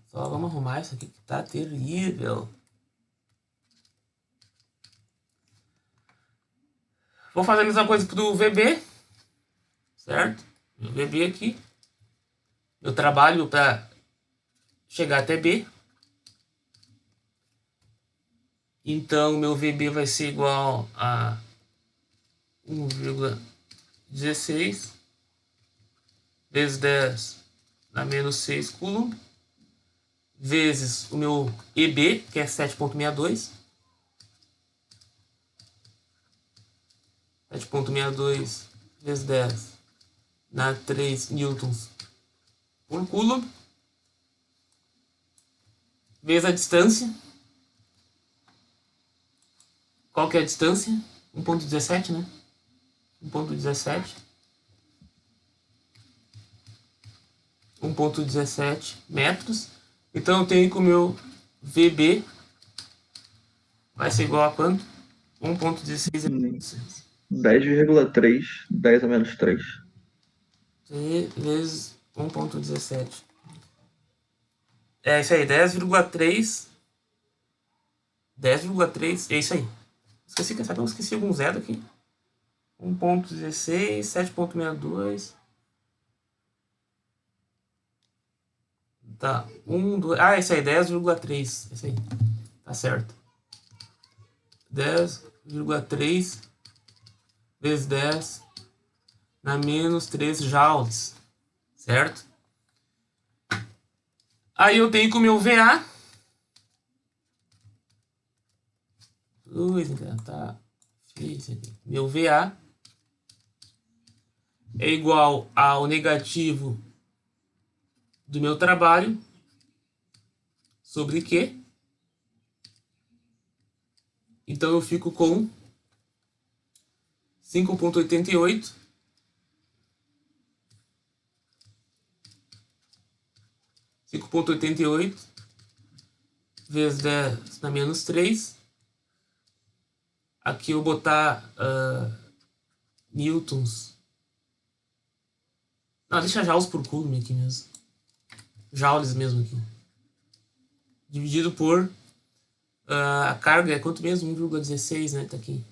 Só vamos arrumar isso aqui que tá terrível. Vou fazer a mesma coisa pro VB, certo? O VB aqui. Eu trabalho para chegar até B. Então, meu VB vai ser igual a 1,16 vezes 10 na menos 6 coulomb, vezes o meu EB, que é 7,62. 7,62 vezes 10 na 3 newtons por coulomb, vezes a distância. Qual que é a distância? 1,17, né? 1,17. 1,17 metros. Então eu tenho que o meu VB vai ser igual a quanto? 1,16 10,3, 10 a menos 3. vezes 1,17. É isso aí, 10,3. 10,3, é isso aí. Esqueci, quem sabe eu esqueci algum zero aqui. 1,16, 7,62. Tá, 1, 2. Ah, isso aí, 10,3. Isso aí, tá certo. 10,3 vezes 10 na menos 3 joules, certo? Aí eu tenho que o meu VA. Tá. Meu VA é igual ao negativo do meu trabalho sobre Q. Então eu fico com 5,88 vezes 10 na menos 3. Aqui eu vou botar newtons. Não, deixa joules por coulomb aqui mesmo. Joules mesmo aqui. Dividido por a carga é quanto mesmo? 1,16, né? Tá aqui.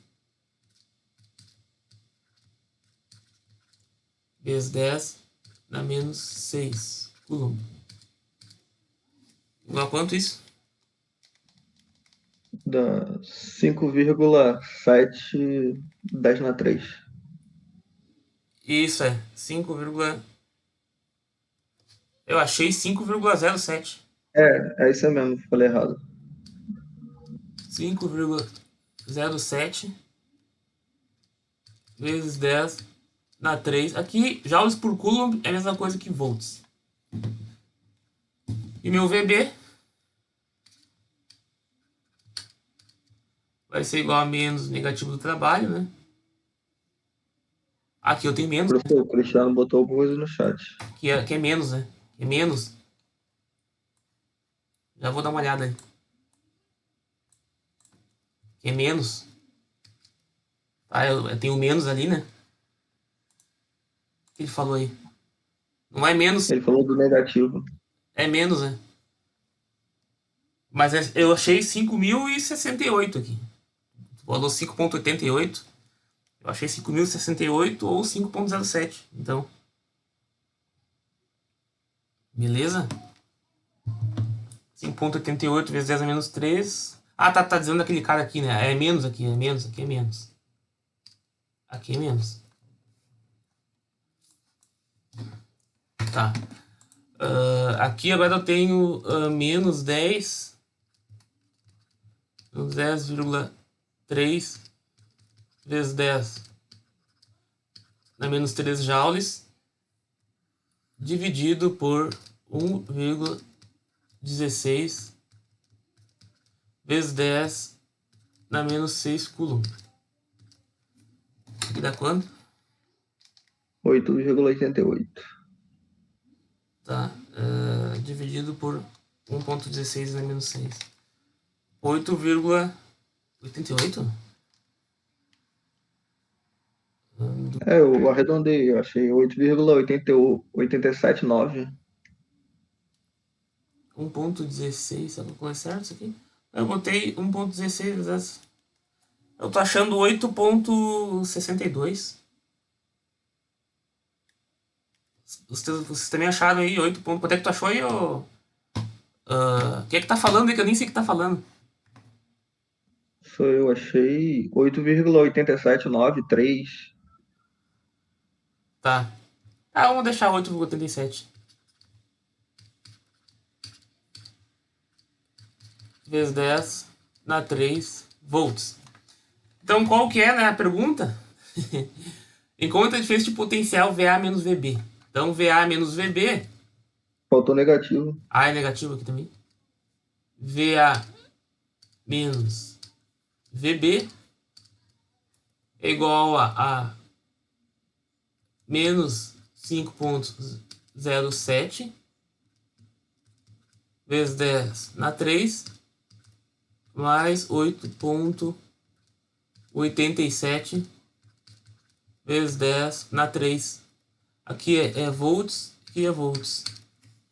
Vezes 10 na menos 6 coulomb. Igual a quanto isso? Dá 5,7, 10 na 3. Isso é 5, eu achei 5,07. É isso aí mesmo, falei errado. 5,07 vezes 10 na 3. Aqui, joules por coulomb é a mesma coisa que volts. E meu VB vai ser igual a menos negativo do trabalho, né? Aqui eu tenho menos. Professor, o Cristiano botou alguma coisa no chat. Que é menos, né? É menos. Já vou dar uma olhada aí. Que é menos. Ah, eu tenho menos ali, né? O que ele falou aí? Não é menos. Ele falou do negativo. É menos, né? Mas eu achei 5.068 aqui. Falou 5,88. Eu achei 5.068 ou 5,07. Então. Beleza? 5,88 vezes 10 a menos 3. Ah, tá dizendo aquele cara aqui, né? É menos aqui, é menos, aqui é menos. Aqui é menos. Tá. Aqui agora eu tenho menos 10. Menos 10,3 vezes 10 na menos 3 joules, dividido por 1,16 vezes 10 na menos 6 coulomb. Aqui dá quanto? 8,88. Tá. Dividido por 1,16 na menos 6. 8,88? Eu arredondei, eu achei 8,879. 1,16, será que é certo isso aqui? Eu botei 1,16 vezes. Eu tô achando 8,62. Vocês também acharam aí 8 pontos. Quanto é que tu achou aí, ô? Quem é que tá falando aí que eu nem sei o que tá falando? Eu achei 8,879,3. Tá. Vamos deixar 8,87. Vezes 10 na 3 volts. Então, qual que é, né, a pergunta? Encontra a diferença de potencial VA menos VB. Então, VA menos VB... Faltou negativo. é negativo aqui também. VA menos VB é igual a menos 5,07 vezes 10 na 3 mais 8,87 vezes 10 na 3. Aqui é volts, aqui é volts.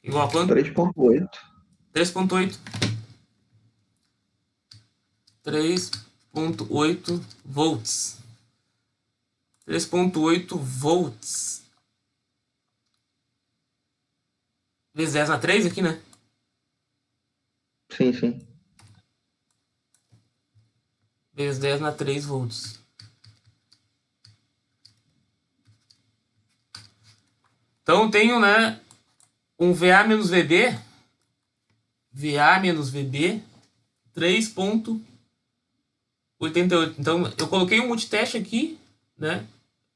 Igual a quanto? 3,8. 3,8. 3,8 volts. 3,8 volts. Vezes 10 na 3 aqui, né? Sim, sim. Vezes 10 na 3 volts. Então eu tenho, né, um VA menos VB. VA menos VB 3,88. Então eu coloquei um multiteste aqui, né?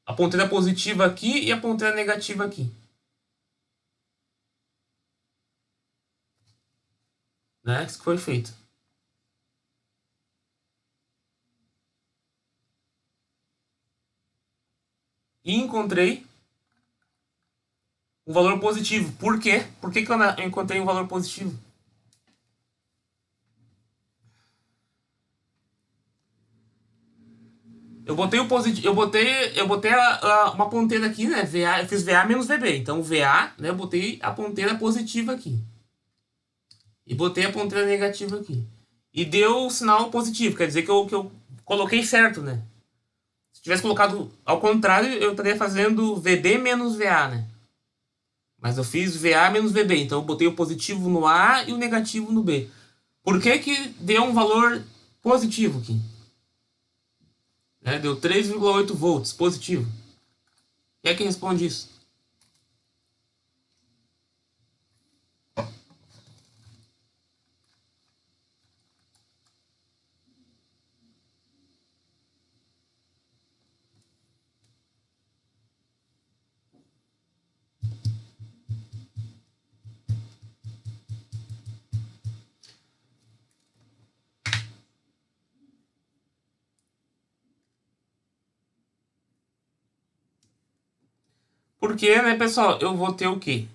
A ponteira positiva aqui e a ponteira negativa aqui. Né? Isso que foi feito. E encontrei um valor positivo. Por quê? Por que eu encontrei um valor positivo? Eu botei o positivo, eu botei uma ponteira aqui, né? VA, eu fiz VA menos VB. Então VA, né? Eu botei a ponteira positiva aqui. E botei a ponteira negativa aqui. E deu o sinal positivo, quer dizer que eu coloquei certo, né? Se tivesse colocado ao contrário, eu estaria fazendo VB menos VA, né? Mas eu fiz VA menos VB, então eu botei o positivo no A e o negativo no B. Por que que deu um valor positivo aqui? Deu 3,8 volts, positivo. Quem é que responde isso? Porque, né, pessoal, eu vou ter o quê?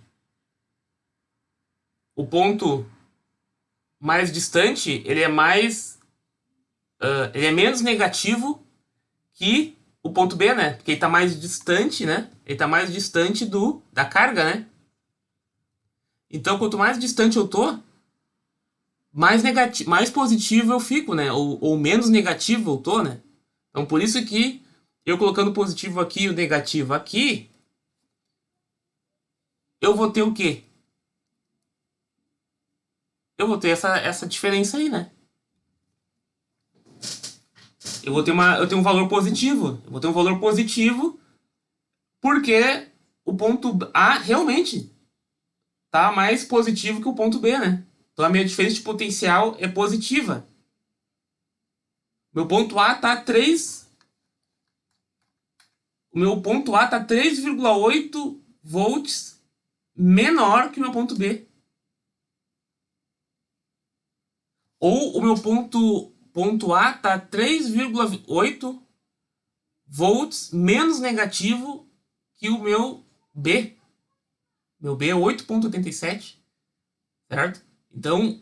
O ponto mais distante, ele é menos negativo que o ponto B, né? Porque ele está mais distante, né? Ele está mais distante da carga, né? Então, quanto mais distante eu tô, mais positivo eu fico, né? Ou menos negativo eu tô, né? Então, por isso que eu colocando o positivo aqui e o negativo aqui, eu vou ter o quê? Eu vou ter essa diferença aí, né? Eu tenho um valor positivo. Eu vou ter um valor positivo porque o ponto A realmente tá mais positivo que o ponto B, né? Então a minha diferença de potencial é positiva. Meu ponto A tá 3. O meu ponto A tá 3,8 volts menor que o meu ponto B. Ou o meu ponto A tá 3,8 volts menos negativo que o meu B. Meu B é 8,87, certo? Então,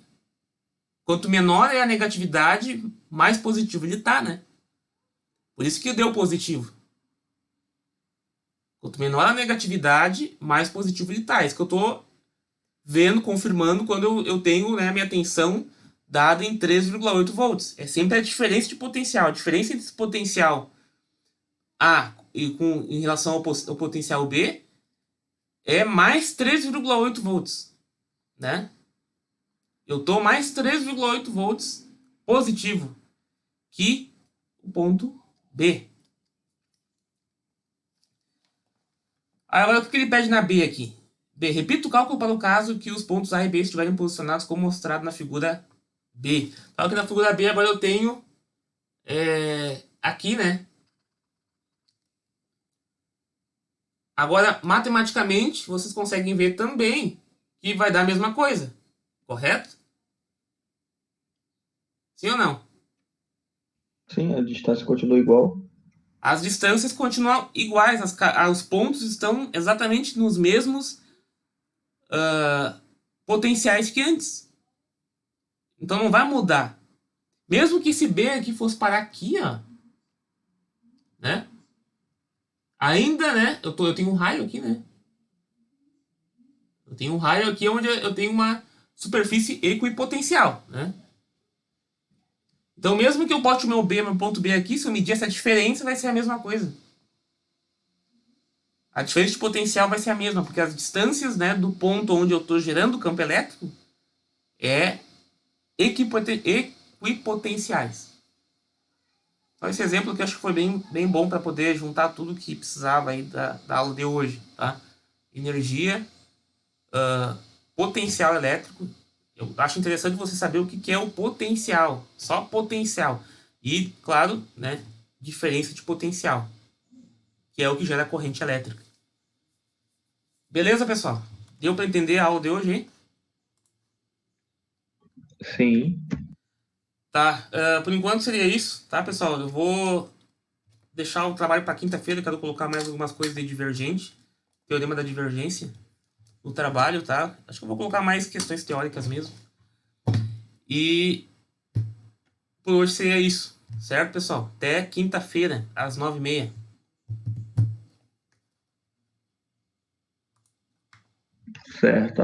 quanto menor é a negatividade, mais positivo ele tá, né? Por isso que deu positivo. Quanto menor a negatividade, mais positivo ele tá. É isso que eu tô vendo, confirmando quando eu tenho, né, a minha tensão dada em 3,8 volts. É sempre a diferença de potencial. A diferença entre esse potencial A em relação ao potencial B é mais 3,8 volts, né? Eu tô mais 3,8 volts positivo que o ponto B. Agora, o que ele pede na B aqui? B. Repita o cálculo para o caso que os pontos A e B estiverem posicionados como mostrado na figura B. Então, aqui na figura B, agora eu tenho aqui, né? Agora, matematicamente, vocês conseguem ver também que vai dar a mesma coisa. Correto? Sim ou não? Sim, a distância continua igual. As distâncias continuam iguais. Os pontos estão exatamente nos mesmos potenciais que antes. Então não vai mudar. Mesmo que esse B aqui fosse parar aqui, ó, né? Ainda, né? Eu tenho um raio aqui, né? Eu tenho um raio aqui onde eu tenho uma superfície equipotencial, né? Então, mesmo que eu bote o meu B, meu ponto B aqui, se eu medir essa diferença, vai ser a mesma coisa. A diferença de potencial vai ser a mesma, porque as distâncias, né, do ponto onde eu estou gerando o campo elétrico é equipotenciais. Então, esse exemplo que eu acho que foi bem bom para poder juntar tudo que precisava aí da aula de hoje, tá? Energia, potencial elétrico. Eu acho interessante você saber o que é o potencial, só potencial. E, claro, né, diferença de potencial, que é o que gera a corrente elétrica. Beleza, pessoal? Deu para entender a aula de hoje, hein? Sim. Tá, por enquanto seria isso, tá, pessoal? Eu vou deixar o trabalho para quinta-feira, quero colocar mais algumas coisas de divergente, teorema da divergência, no trabalho, tá? Acho que eu vou colocar mais questões teóricas mesmo. E por hoje seria isso, certo, pessoal? Até quinta-feira, às 9h30. Certo.